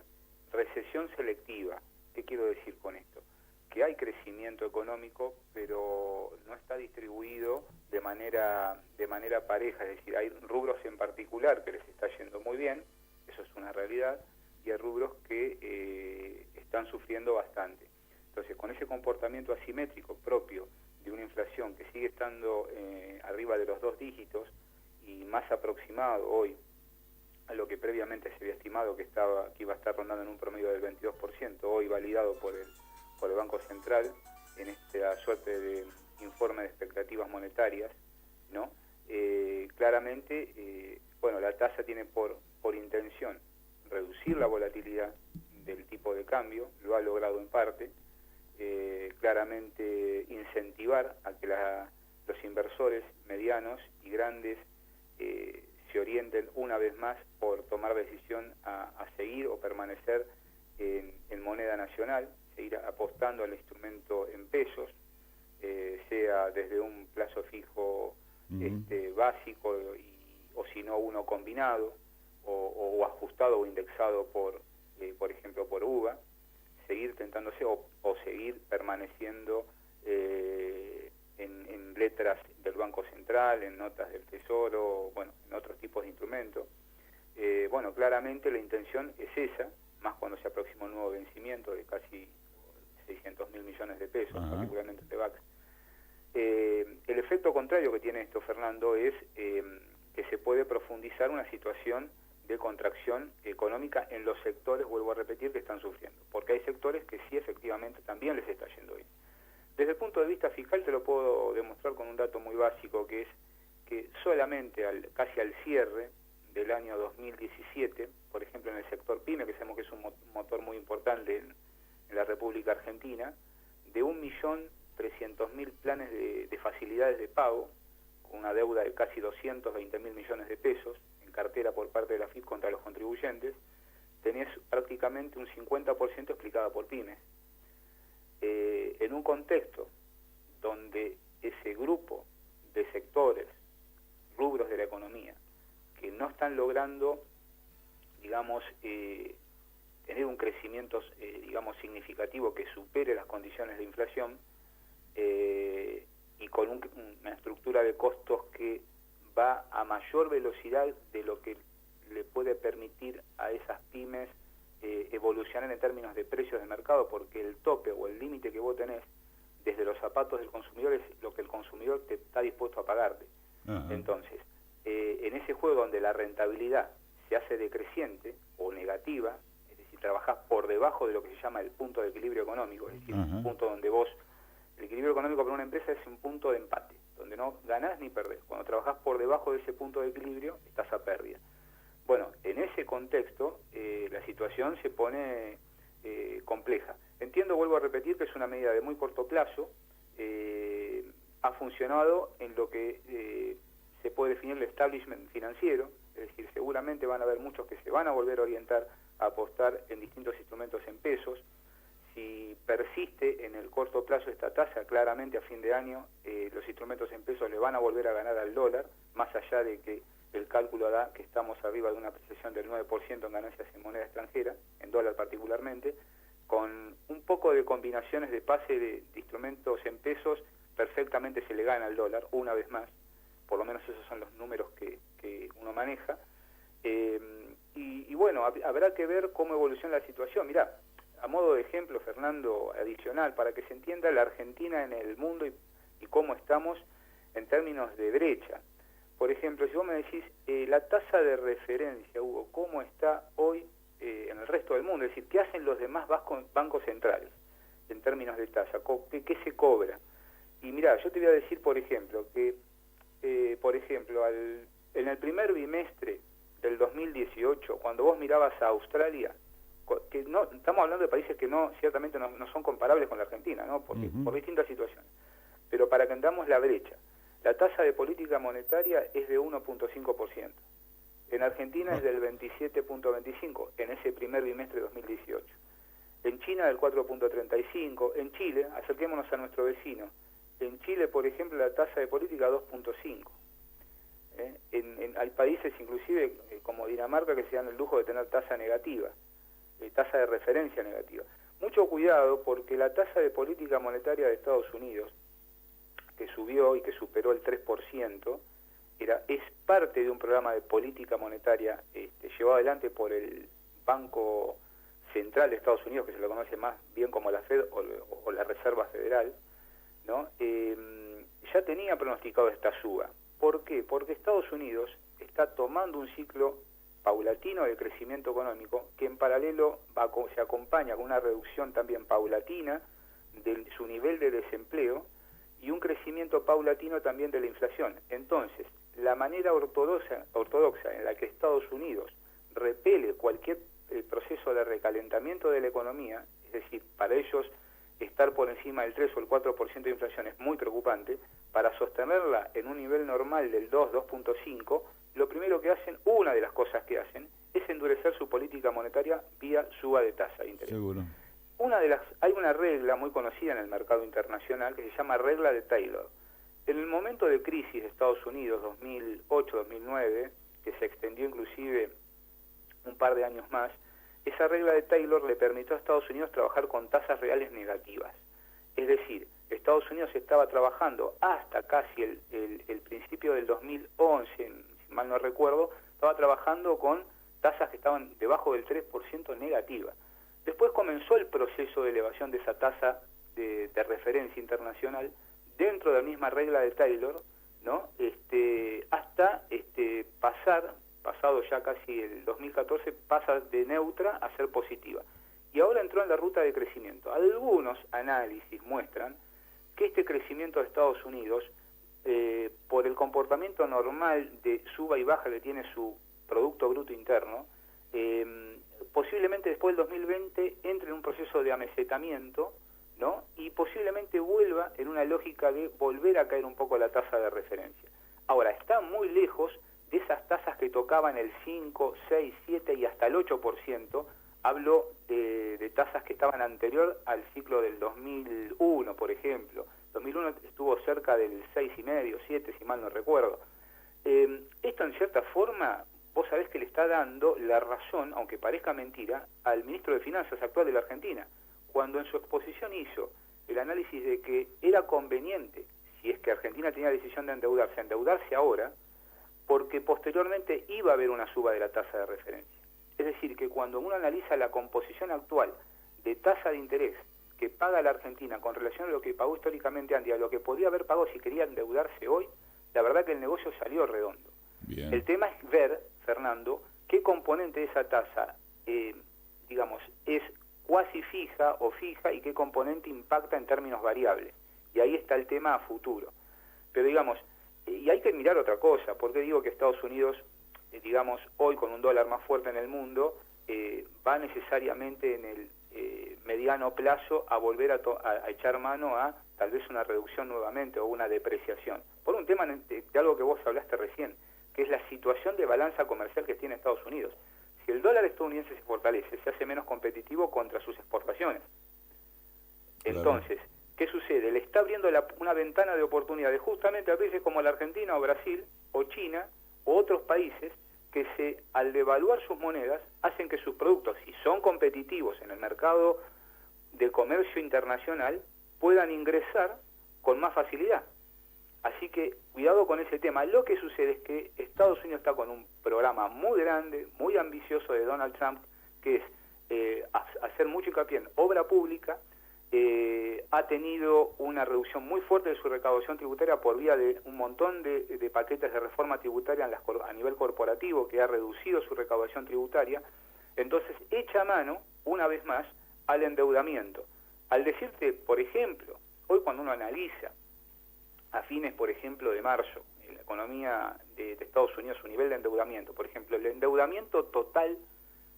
recesión selectiva. ¿Qué quiero decir con esto? Que hay crecimiento económico, pero no está distribuido de manera pareja, es decir, hay rubros en particular que les está yendo muy bien, eso es una realidad, y hay rubros que están sufriendo bastante. Entonces, con ese comportamiento asimétrico propio de una inflación que sigue estando arriba de los 2 dígitos y más aproximado hoy a lo que previamente se había estimado que iba a estar rondando en un promedio del 22%, hoy validado por el Banco Central en esta suerte de informe de expectativas monetarias, ¿no? Claramente, bueno, la tasa tiene por intención reducir la volatilidad del tipo de cambio, lo ha logrado en parte, claramente incentivar a que los inversores medianos y grandes se orienten una vez más por tomar decisión a seguir o permanecer en moneda nacional, seguir apostando al instrumento en pesos, sea desde un plazo fijo básico o si no uno combinado o ajustado o indexado por ejemplo por UVA, seguir tentándose o seguir permaneciendo en letras del Banco Central, en notas del Tesoro, bueno, en otros tipos de instrumentos. Bueno, claramente la intención es esa, más cuando se aproxima un nuevo vencimiento de casi 600.000 millones de pesos, particularmente de VAX. El efecto contrario que tiene esto, Fernando, es que se puede profundizar una situación de contracción económica en los sectores, vuelvo a repetir, que están sufriendo, porque hay sectores que sí efectivamente también les está yendo bien. Desde el punto de vista fiscal te lo puedo demostrar con un dato muy básico, que es que solamente casi al cierre del año 2017, por ejemplo en el sector PYME, que sabemos que es un motor muy importante en la República Argentina, de 1.300.000 planes de facilidades de pago, con una deuda de casi 220.000 millones de pesos en cartera por parte de la FIP contra los contribuyentes, tenés prácticamente un 50% explicada por pymes. En un contexto donde ese grupo de sectores, rubros de la economía, que no están logrando, digamos, tener un crecimiento, digamos, significativo que supere las condiciones de inflación, y con una estructura de costos que va a mayor velocidad de lo que le puede permitir a esas pymes evolucionar en términos de precios de mercado, porque el tope o el límite que vos tenés desde los zapatos del consumidor es lo que el consumidor te está dispuesto a pagarte. Entonces, en ese juego donde la rentabilidad se hace decreciente o negativa, es decir, trabajás por debajo de lo que se llama el punto de equilibrio económico, es decir, un punto donde vos, el equilibrio económico para una empresa es un punto de empate, donde no ganás ni perdés. Cuando trabajás por debajo de ese punto de equilibrio, estás a pérdida. Bueno, en ese contexto, la situación se pone compleja. Entiendo, vuelvo a repetir, que es una medida de muy corto plazo, ha funcionado en lo que se puede definir el establishment financiero, es decir, seguramente van a haber muchos que se van a volver a orientar a apostar en distintos instrumentos en pesos. si persiste en el corto plazo esta tasa, claramente a fin de año los instrumentos en pesos le van a volver a ganar al dólar, más allá de que el cálculo da que estamos arriba de una apreciación del 9% en ganancias en moneda extranjera, en dólar particularmente, con un poco de combinaciones de pase de instrumentos en pesos, perfectamente se le gana al dólar, una vez más, por lo menos esos son los números que uno maneja, y bueno, habrá que ver cómo evoluciona la situación. Mirá, a modo de ejemplo, Fernando, adicional, para que se entienda la Argentina en el mundo y cómo estamos en términos de brecha. Por ejemplo, si vos me decís, la tasa de referencia, Hugo, ¿cómo está hoy en el resto del mundo? Es decir, ¿qué hacen los demás bancos centrales en términos de tasa? ¿Qué se cobra? Y mirá, yo te voy a decir, por ejemplo, que en el primer bimestre del 2018, cuando vos mirabas a Australia, que no estamos hablando de países que ciertamente no son comparables con la Argentina, ¿no? Porque, por distintas situaciones. Pero para que entendamos la brecha, la tasa de política monetaria es de 1.5%. En Argentina es del 27.25% en ese primer bimestre de 2018. En China del 4.35%. En Chile, acerquémonos a nuestro vecino. En Chile, por ejemplo, la tasa de política 2.5%. Hay países inclusive como Dinamarca que se dan el lujo de tener tasa negativa, tasa de referencia negativa. Mucho cuidado porque la tasa de política monetaria de Estados Unidos, que subió y que superó el 3%, es parte de un programa de política monetaria llevado adelante por el Banco Central de Estados Unidos, que se lo conoce más bien como la Fed o la Reserva Federal, ¿no? Ya tenía pronosticado esta suba. ¿Por qué? Porque Estados Unidos está tomando un ciclo paulatino de crecimiento económico que en paralelo se acompaña con una reducción también paulatina de su nivel de desempleo y un crecimiento paulatino también de la inflación. Entonces, la manera ortodoxa en la que Estados Unidos repele cualquier proceso de recalentamiento de la economía, es decir, para ellos estar por encima del 3 o el 4% de inflación es muy preocupante, para sostenerla en un nivel normal del 2.5, lo primero que hacen, una de las cosas que hacen, es endurecer su política monetaria vía suba de tasa de interés. Seguro. Hay una regla muy conocida en el mercado internacional que se llama regla de Taylor. En el momento de crisis de Estados Unidos, 2008-2009, que se extendió inclusive un par de años más, esa regla de Taylor le permitió a Estados Unidos trabajar con tasas reales negativas. Es decir, Estados Unidos estaba trabajando hasta casi el principio del 2011, si mal no recuerdo, estaba trabajando con tasas que estaban debajo del 3% negativa. Después comenzó el proceso de elevación de esa tasa de referencia internacional dentro de la misma regla de Taylor, ¿no? Hasta pasado ya casi el 2014, pasa de neutra a ser positiva. Y ahora entró en la ruta de crecimiento. Algunos análisis muestran que este crecimiento de Estados Unidos, por el comportamiento normal de suba y baja que tiene su Producto Bruto Interno, posiblemente después del 2020 entre en un proceso de amesetamiento, ¿no? Y posiblemente vuelva en una lógica de volver a caer un poco la tasa de referencia. Ahora, está muy lejos de esas tasas que tocaban el 5, 6, 7 y hasta el 8%, hablo de tasas que estaban anterior al ciclo del 2001, por ejemplo. 2001 estuvo cerca del 6,5, 7, si mal no recuerdo. Esto en cierta forma, vos sabés que le está dando la razón, aunque parezca mentira, al ministro de Finanzas actual de la Argentina, cuando en su exposición hizo el análisis de que era conveniente, si es que Argentina tenía la decisión de endeudarse ahora, porque posteriormente iba a haber una suba de la tasa de referencia. Es decir, que cuando uno analiza la composición actual de tasa de interés que paga la Argentina con relación a lo que pagó históricamente antes, a lo que podía haber pagado si quería endeudarse hoy, la verdad que el negocio salió redondo. Bien. El tema es ver, Fernando, qué componente de esa tasa, es cuasi fija o fija y qué componente impacta en términos variables. Y ahí está el tema a futuro. Pero y hay que mirar otra cosa, porque digo que Estados Unidos, hoy con un dólar más fuerte en el mundo, va necesariamente en el mediano plazo a volver a echar mano a tal vez una reducción nuevamente o una depreciación. Por un tema de algo que vos hablaste recién, que es la situación de balanza comercial que tiene Estados Unidos. Si el dólar estadounidense se fortalece, se hace menos competitivo contra sus exportaciones. Entonces, ¿qué sucede? Le está abriendo una ventana de oportunidades justamente a países como la Argentina o Brasil o China o otros países que al devaluar sus monedas hacen que sus productos, si son competitivos en el mercado de comercio internacional, puedan ingresar con más facilidad. Así que cuidado con ese tema. Lo que sucede es que Estados Unidos está con un programa muy grande, muy ambicioso de Donald Trump, que es hacer mucho hincapié en obra pública. Ha tenido una reducción muy fuerte de su recaudación tributaria por vía de un montón de paquetes de reforma tributaria a nivel corporativo, que ha reducido su recaudación tributaria. Entonces echa mano, una vez más, al endeudamiento. Al decirte, por ejemplo, hoy cuando uno analiza a fines, por ejemplo, de marzo, en la economía de Estados Unidos, su nivel de endeudamiento, por ejemplo, el endeudamiento total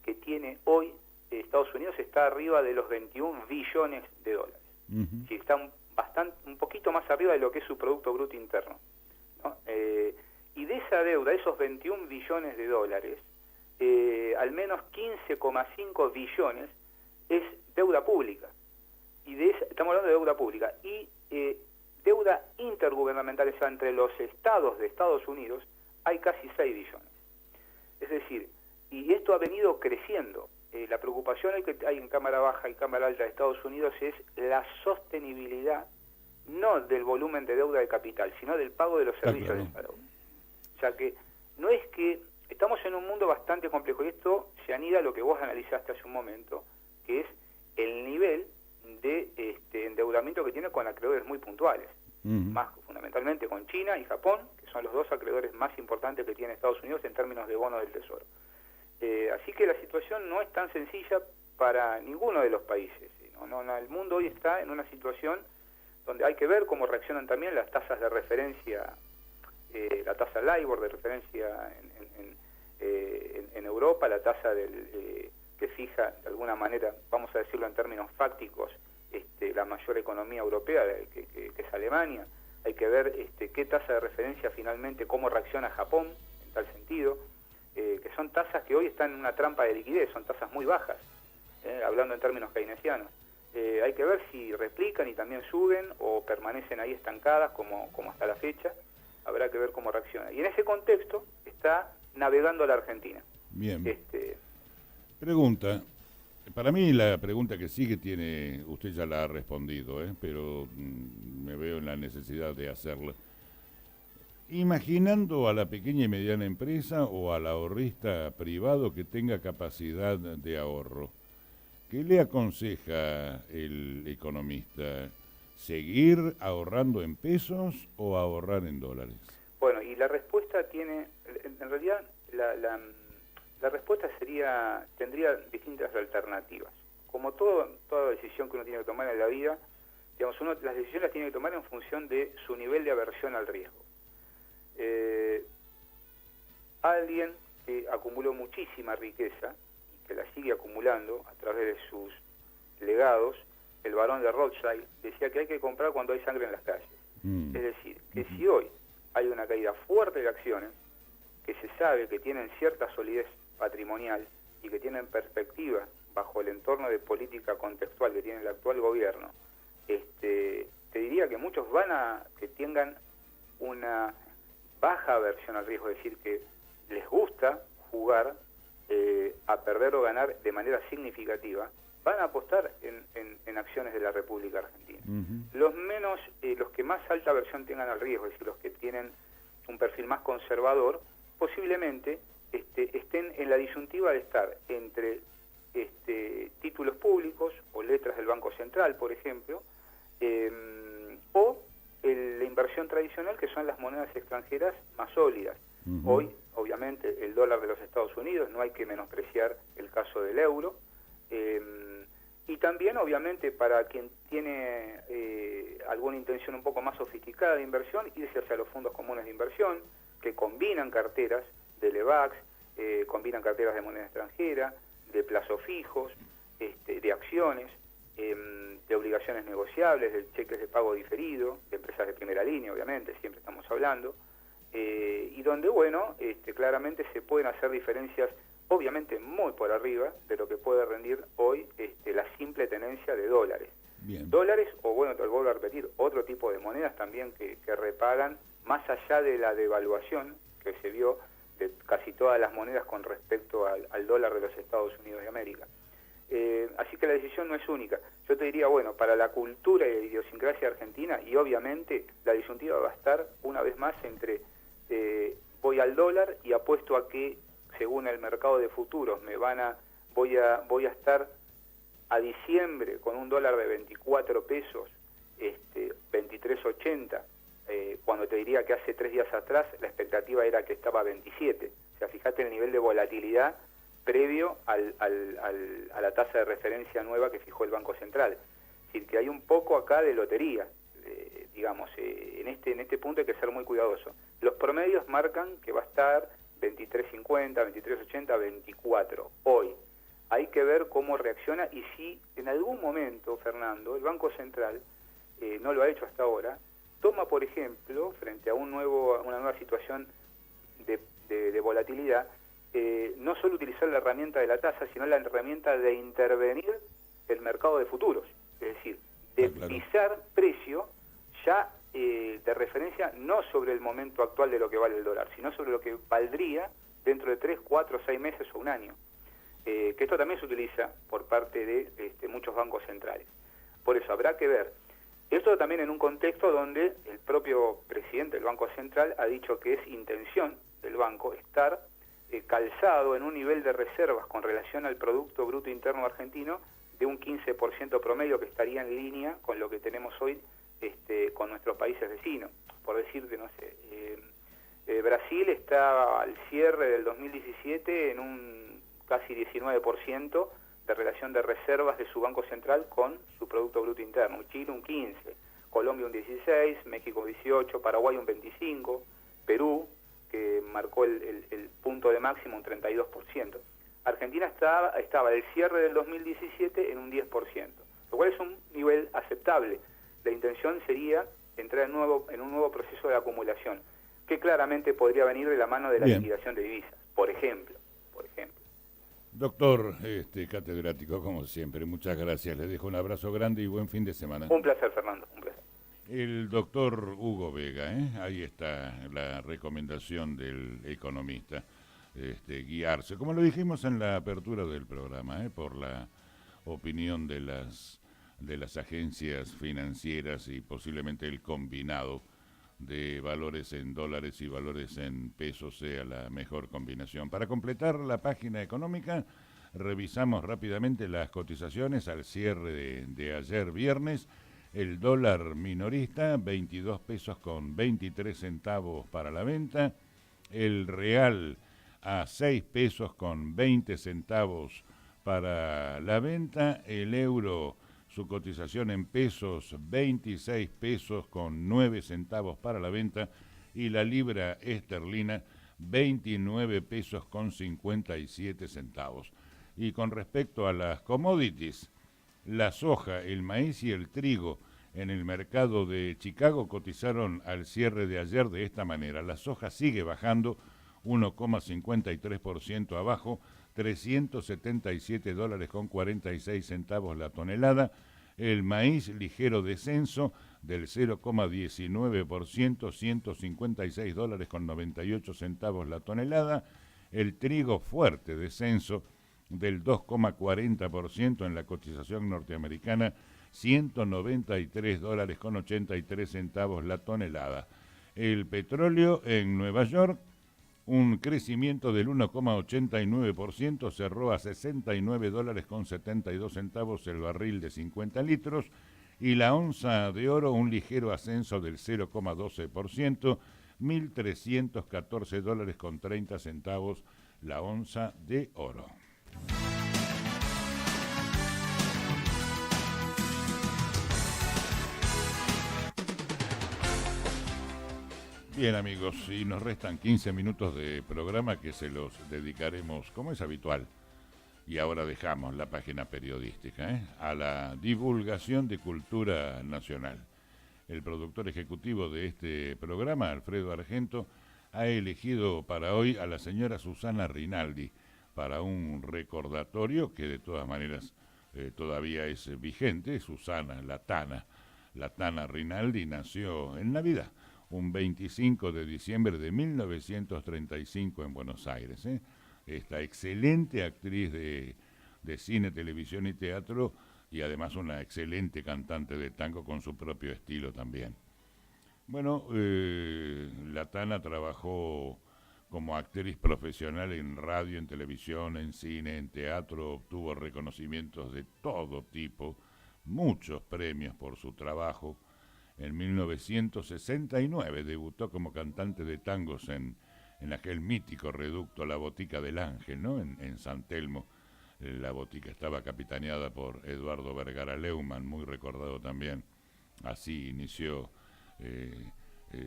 que tiene hoy Estados Unidos está arriba de los 21 billones de dólares. Sí, está un poquito más arriba de lo que es su Producto Bruto Interno, ¿no? Y de esa deuda, esos 21 billones de dólares, al menos 15,5 billones es deuda pública. Y estamos hablando de deuda pública. Y deuda intergubernamental, o sea, entre los estados de Estados Unidos, hay casi 6 billones. Es decir, y esto ha venido creciendo. La preocupación que hay en Cámara Baja y Cámara Alta de Estados Unidos es la sostenibilidad, no del volumen de deuda de capital, sino del pago de los servicios de esa deuda. O sea que no es que estamos en un mundo bastante complejo, y esto se anida a lo que vos analizaste hace un momento, que es el nivel de endeudamiento que tiene con acreedores muy puntuales, más fundamentalmente con China y Japón, que son los dos acreedores más importantes que tiene Estados Unidos en términos de bonos del Tesoro. Así que la situación no es tan sencilla para ninguno de los países. El mundo hoy está en una situación donde hay que ver cómo reaccionan también las tasas de referencia, la tasa LIBOR de referencia en Europa, la tasa que fija de alguna manera, vamos a decirlo en términos fácticos, la mayor economía europea, que es Alemania. Hay que ver qué tasa de referencia finalmente, cómo reacciona Japón en tal sentido. Que son tasas que hoy están en una trampa de liquidez, son tasas muy bajas, hablando en términos keynesianos. Hay que ver si replican y también suben o permanecen ahí estancadas como hasta la fecha. Habrá que ver cómo reacciona. Y en ese contexto está navegando la Argentina. Bien. Pregunta. Para mí la pregunta que sí que tiene, usted ya la ha respondido, pero me veo en la necesidad de hacerla. Imaginando a la pequeña y mediana empresa o al ahorrista privado que tenga capacidad de ahorro, ¿qué le aconseja el economista? ¿Seguir ahorrando en pesos o ahorrar en dólares? Bueno, y la respuesta tiene, en realidad, la respuesta tendría distintas alternativas. Como toda decisión que uno tiene que tomar en la vida, digamos, las decisiones las tiene que tomar en función de su nivel de aversión al riesgo. Alguien que acumuló muchísima riqueza y que la sigue acumulando a través de sus legados, el barón de Rothschild, decía que hay que comprar cuando hay sangre en las calles. Es decir, que si hoy hay una caída fuerte de acciones, que se sabe que tienen cierta solidez patrimonial y que tienen perspectiva bajo el entorno de política contextual que tiene el actual gobierno, te diría que muchos que tengan una baja aversión al riesgo, es decir, que les gusta jugar a perder o ganar de manera significativa, van a apostar en acciones de la República Argentina. Los que más alta aversión tengan al riesgo, es decir, los que tienen un perfil más conservador, posiblemente estén en la disyuntiva de estar entre títulos públicos o letras del Banco Central, por ejemplo, o la inversión tradicional, que son las monedas extranjeras más sólidas. Hoy, obviamente, el dólar de los Estados Unidos, no hay que menospreciar el caso del euro, y también, obviamente, para quien tiene alguna intención un poco más sofisticada de inversión, irse hacia los fondos comunes de inversión, que combinan carteras de LEVAX, combinan carteras de moneda extranjera, de plazos fijos, de acciones, de obligaciones negociables, de cheques de pago diferido, de empresas de primera línea, obviamente, siempre estamos hablando, y donde, bueno, claramente se pueden hacer diferencias, obviamente muy por arriba de lo que puede rendir hoy la simple tenencia de dólares. Bien. Dólares o, bueno, te vuelvo a repetir, otro tipo de monedas también que repagan, más allá de la devaluación que se vio de casi todas las monedas con respecto al dólar de los Estados Unidos de América. Así que la decisión no es única. Yo te diría, bueno, para la cultura y la idiosincrasia argentina, y obviamente la disyuntiva va a estar una vez más entre voy al dólar y apuesto a que, según el mercado de futuros, voy a estar a diciembre con un dólar de 24 pesos, 23.80, cuando te diría que hace 3 días atrás la expectativa era que estaba a 27. O sea, fíjate el nivel de volatilidad previo a la tasa de referencia nueva que fijó el Banco Central. Es decir, que hay un poco acá de lotería, digamos, en este punto hay que ser muy cuidadoso. Los promedios marcan que va a estar 23.50, 23.80, 24 hoy. Hay que ver cómo reacciona y si en algún momento, Fernando, el Banco Central, no lo ha hecho hasta ahora, toma, por ejemplo, frente a una nueva situación de volatilidad, no solo utilizar la herramienta de la tasa, sino la herramienta de intervenir el mercado de futuros. Es decir, de pisar precio ya de referencia no sobre el momento actual de lo que vale el dólar, sino sobre lo que valdría dentro de 3, 4, 6 meses o un año. Que esto también se utiliza por parte de muchos bancos centrales. Por eso habrá que ver. Esto también en un contexto donde el propio presidente del Banco Central ha dicho que es intención del banco estar calzado en un nivel de reservas con relación al Producto Bruto Interno Argentino de un 15% promedio, que estaría en línea con lo que tenemos hoy con nuestros países vecinos. Por decirte, no sé, Brasil está al cierre del 2017 en un casi 19% de relación de reservas de su Banco Central con su Producto Bruto Interno. Chile un 15%, Colombia un 16%, México un 18%, Paraguay un 25%, Perú, que marcó el punto de máximo, un 32%. Argentina estaba al cierre del 2017 en un 10%, lo cual es un nivel aceptable. La intención sería entrar en un nuevo proceso de acumulación, que claramente podría venir de la mano de la liquidación de divisas, por ejemplo. Doctor, catedrático, como siempre, muchas gracias. Le dejo un abrazo grande y buen fin de semana. Un placer, Fernando, un placer. El doctor Hugo Vega, ahí está la recomendación del economista, guiarse, como lo dijimos en la apertura del programa, por la opinión de las agencias financieras y posiblemente el combinado de valores en dólares y valores en pesos sea la mejor combinación. Para completar la página económica, revisamos rápidamente las cotizaciones al cierre de ayer viernes. El dólar minorista, 22 pesos con 23 centavos para la venta. El real a 6 pesos con 20 centavos para la venta. El euro, su cotización en pesos, 26 pesos con 9 centavos para la venta. Y la libra esterlina, 29 pesos con 57 centavos. Y con respecto a las commodities, la soja, el maíz y el trigo en el mercado de Chicago cotizaron al cierre de ayer de esta manera. La soja sigue bajando 1,53% abajo, $377 con 46 centavos la tonelada. El maíz ligero descenso del 0,19%, $156 con 98 centavos la tonelada. El trigo fuerte descenso del 2,40% en la cotización norteamericana, $193 con 83 centavos la tonelada. El petróleo en Nueva York, un crecimiento del 1,89%, cerró a $69 con 72 centavos el barril de 50 litros, y la onza de oro, un ligero ascenso del 0,12%, $1.314 con 30 centavos la onza de oro. Bien, amigos, y nos restan 15 minutos de programa que se los dedicaremos, como es habitual, y ahora dejamos la página periodística, a la divulgación de cultura nacional. El productor ejecutivo de este programa, Alfredo Argento, ha elegido para hoy a la señora Susana Rinaldi para un recordatorio que de todas maneras todavía es vigente, Susana La Tana Rinaldi, nació en Navidad, un 25 de diciembre de 1935 en Buenos Aires. Esta excelente actriz de cine, televisión y teatro, y además una excelente cantante de tango con su propio estilo también. Bueno, La Tana trabajó como actriz profesional en radio, en televisión, en cine, en teatro, obtuvo reconocimientos de todo tipo, muchos premios por su trabajo. En 1969 debutó como cantante de tangos en aquel mítico reducto La Botica del Ángel, ¿no? En San Telmo. La botica estaba capitaneada por Eduardo Vergara Leumann, muy recordado también. Así inició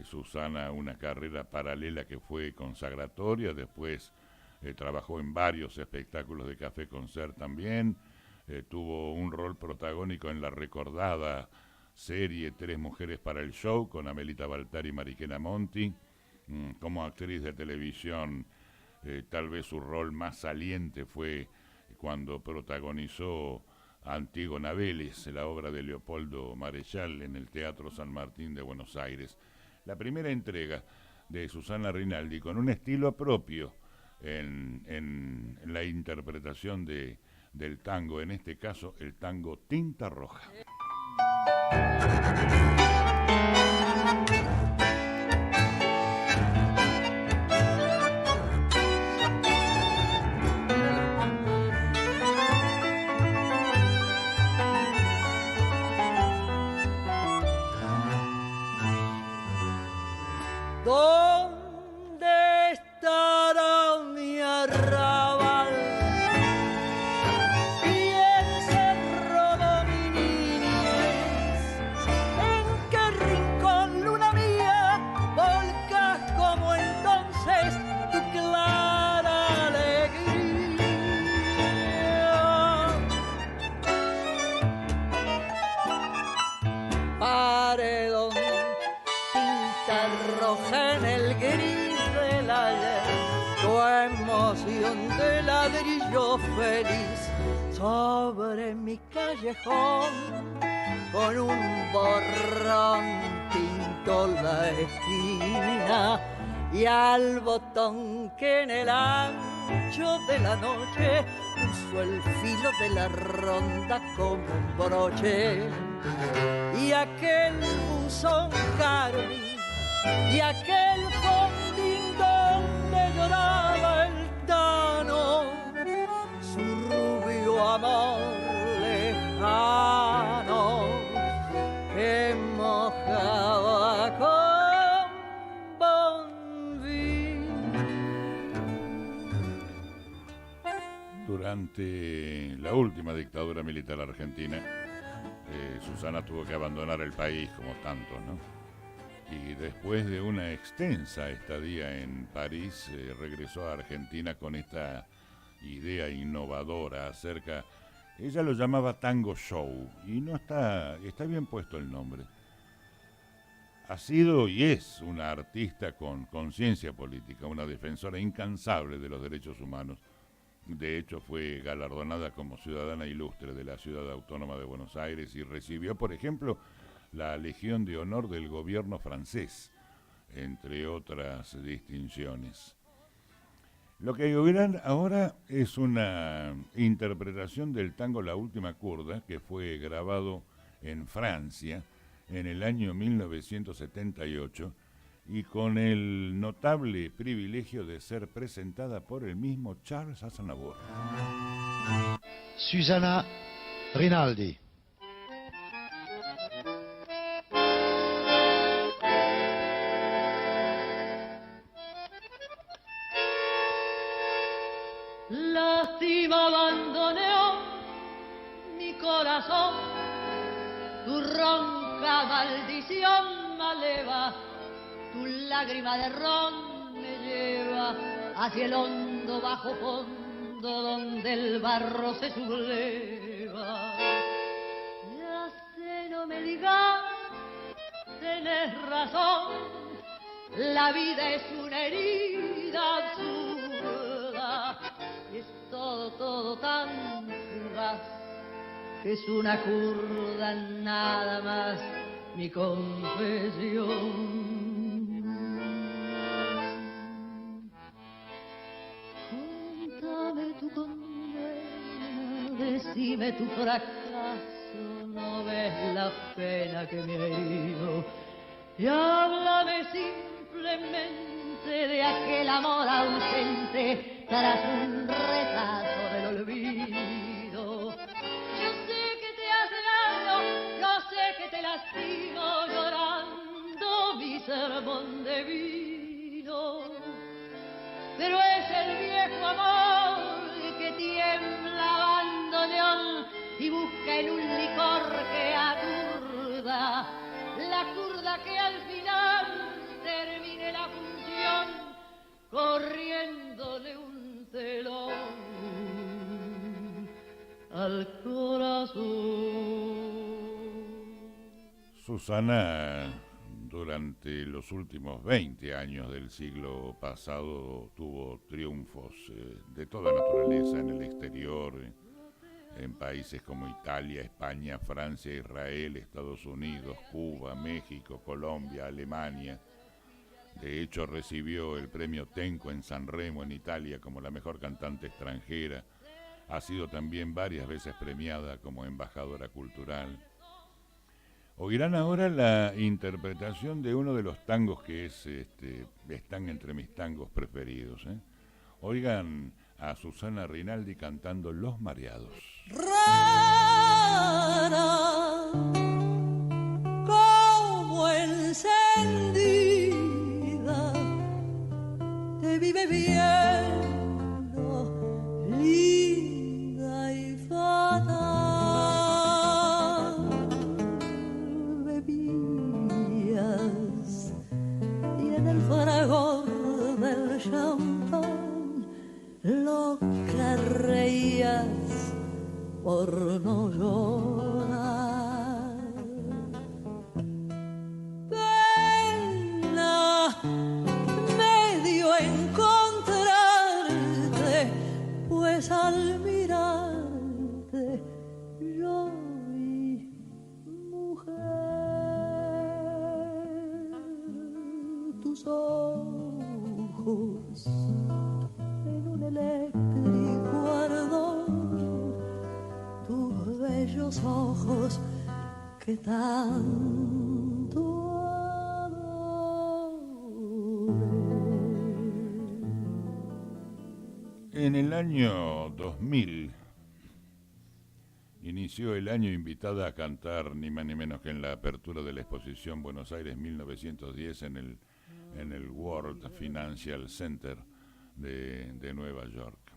Susana una carrera paralela que fue consagratoria. Después trabajó en varios espectáculos de Café Concert también. Tuvo un rol protagónico en la recordada serie Tres Mujeres para el Show con Amelita Baltar y Mariquena Monti. Como actriz de televisión, tal vez su rol más saliente fue cuando protagonizó Antígona Vélez, la obra de Leopoldo Marechal en el Teatro San Martín de Buenos Aires. La primera entrega de Susana Rinaldi con un estilo propio en la interpretación del tango, en este caso el tango Tinta Roja. ¿Dónde estará mi arrabal? ¿Quién se robó mi niñez? ¿En qué rincón, luna mía, volcas como entonces tu clara alegría? Paredón, tinta roja en el gris del ayer, tu emoción de ladrillo feliz sobre mi callejón, con un borrón pinto la esquina y al botón que en el ancho de la noche puso el filo de la ronda como un broche. Y aquel buzón carmín y aquel fondín donde lloraba el tano, su rubio amor lejano que mojaba con bombín. Durante la última dictadura militar argentina, Susana tuvo que abandonar el país como tantos, ¿no? Y después de una extensa estadía en París, regresó a Argentina con esta idea innovadora acerca, ella lo llamaba tango show, y no está bien puesto el nombre. Ha sido y es una artista con conciencia política, una defensora incansable de los derechos humanos. De hecho, fue galardonada como ciudadana ilustre de la Ciudad Autónoma de Buenos Aires y recibió, por ejemplo, la Legión de Honor del gobierno francés, entre otras distinciones. Lo que oirán ahora es una interpretación del tango La Última Curda, que fue grabado en Francia en el año 1978, y con el notable privilegio de ser presentada por el mismo Charles Aznavour. Susana Rinaldi. Lástima abandoneó mi corazón, tu ronca maldición maleva. Tu lágrima de ron me lleva hacia el hondo bajo fondo donde el barro se subleva. Ya sé, no me digas, tenés razón, la vida es una herida absurda y es todo tan fugaz que es una kurda nada más mi confesión. Contame tu condena, decime tu fracaso, no ves la pena que me ha herido, y háblame simplemente de aquel amor ausente tras un retazo del olvido. Yo sé que te hace daño, yo sé que te lastimo llorando mi sermón de vino, pero es el viejo amor que tiembla bandoneón y busca en un licor que aturda, la curda que al final termine la función corriéndole un telón al corazón. Susana, durante los últimos 20 años del siglo pasado, tuvo triunfos de toda naturaleza en el exterior, en países como Italia, España, Francia, Israel, Estados Unidos, Cuba, México, Colombia, Alemania. De hecho, recibió el premio Tenco en San Remo, en Italia, como la mejor cantante extranjera. Ha sido también varias veces premiada como embajadora cultural. Oirán ahora la interpretación de uno de los tangos que están entre mis tangos preferidos. Oigan a Susana Rinaldi cantando Los Mareados. Rara, como encendida, te vive viendo, linda y fatal. Bebías y en el fragor del champán loca reías por no llorar. Pena me dio encontrarte, pues al mirarte yo vi mujer. Tus ojos en un eléctrico ardor, tus bellos ojos que tanto adoré. En el año 2000 inició el año invitada a cantar ni más ni menos que en la apertura de la exposición Buenos Aires 1910 en el World Financial Center de Nueva York.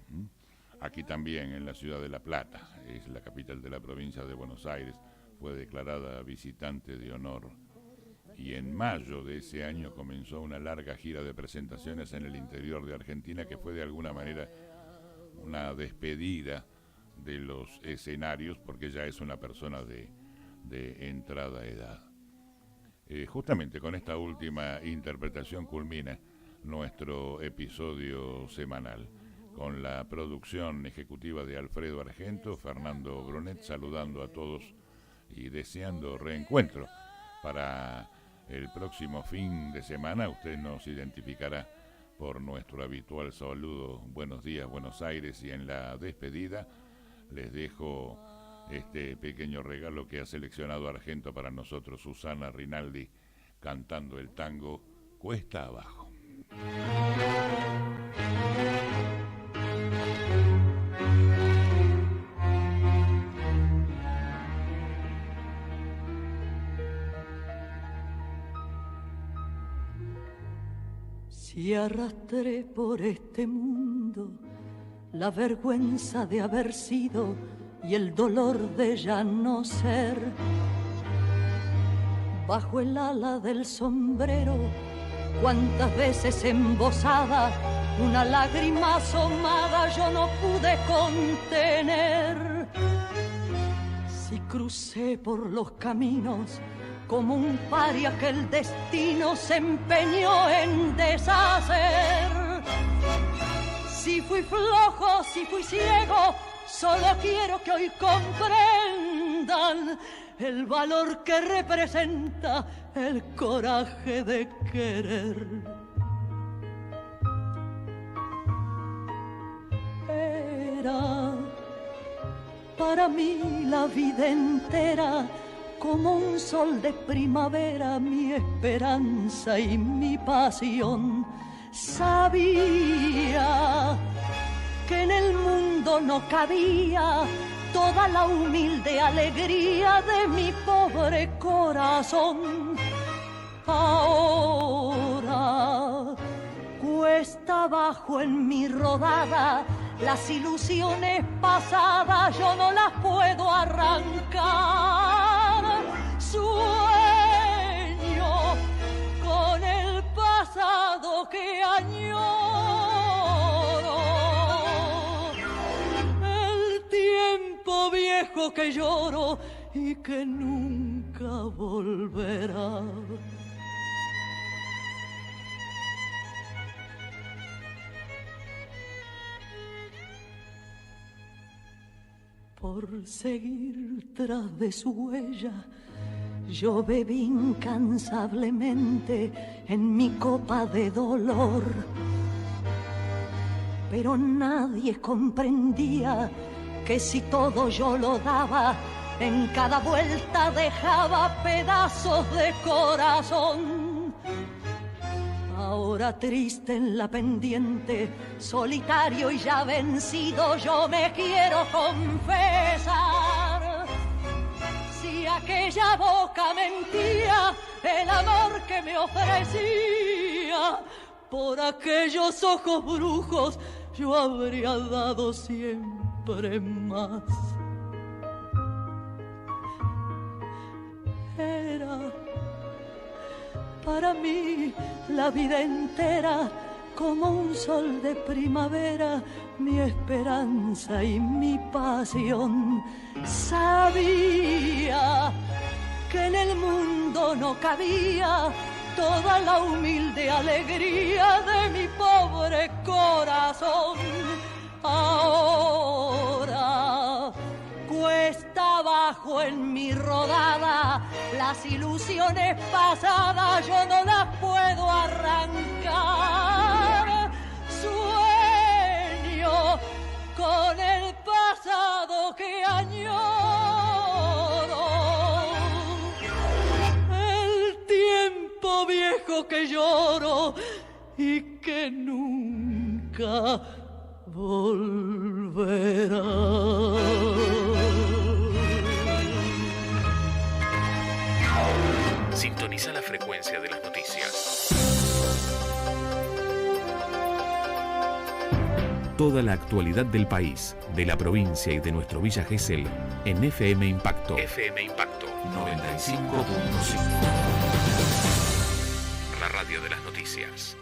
Aquí también, en la ciudad de La Plata, es la capital de la provincia de Buenos Aires, fue declarada visitante de honor. Y en mayo de ese año comenzó una larga gira de presentaciones en el interior de Argentina, que fue de alguna manera una despedida de los escenarios, porque ya es una persona de entrada edad. Justamente con esta última interpretación culmina nuestro episodio semanal, con la producción ejecutiva de Alfredo Argento, Fernando Brunet, saludando a todos y deseando reencuentro para el próximo fin de semana. Usted nos identificará por nuestro habitual saludo, buenos días Buenos Aires, y en la despedida les dejo este pequeño regalo que ha seleccionado Argento para nosotros, Susana Rinaldi, cantando el tango Cuesta Abajo. Si arrastré por este mundo la vergüenza de haber sido y el dolor de ya no ser, bajo el ala del sombrero, cuántas veces embosada una lágrima asomada yo no pude contener. Si crucé por los caminos como un paria que el destino se empeñó en deshacer, si fui flojo, si fui ciego, solo quiero que hoy comprenda entiendan el valor que representa el coraje de querer. Era para mí la vida entera como un sol de primavera, mi esperanza y mi pasión. Sabía que en el mundo no cabía toda la humilde alegría de mi pobre corazón. Ahora cuesta abajo en mi rodada, las ilusiones pasadas yo no las puedo arrancar. Sueño con el pasado que añoro, el tiempo viejo que lloro y que nunca volverá. Por seguir tras de su huella, yo bebí incansablemente en mi copa de dolor. Pero nadie comprendía que si todo yo lo daba, en cada vuelta dejaba pedazos de corazón. Ahora triste en la pendiente, solitario y ya vencido, yo me quiero confesar. Si aquella boca mentía, el amor que me ofrecía, por aquellos ojos brujos yo habría dado siempre más. Era para mí la vida entera como un sol de primavera, mi esperanza y mi pasión. Sabía que en el mundo no cabía toda la humilde alegría de mi pobre corazón. Ahora cuesta abajo en mi rodada, las ilusiones pasadas yo no las puedo arrancar. Sueño con el pasado que añoro, el tiempo viejo que lloro y que nunca volverá. Sintoniza la frecuencia de las noticias. Toda la actualidad del país, de la provincia y de nuestro Villa Gesell en FM Impacto. FM Impacto 95.5. La radio de las noticias.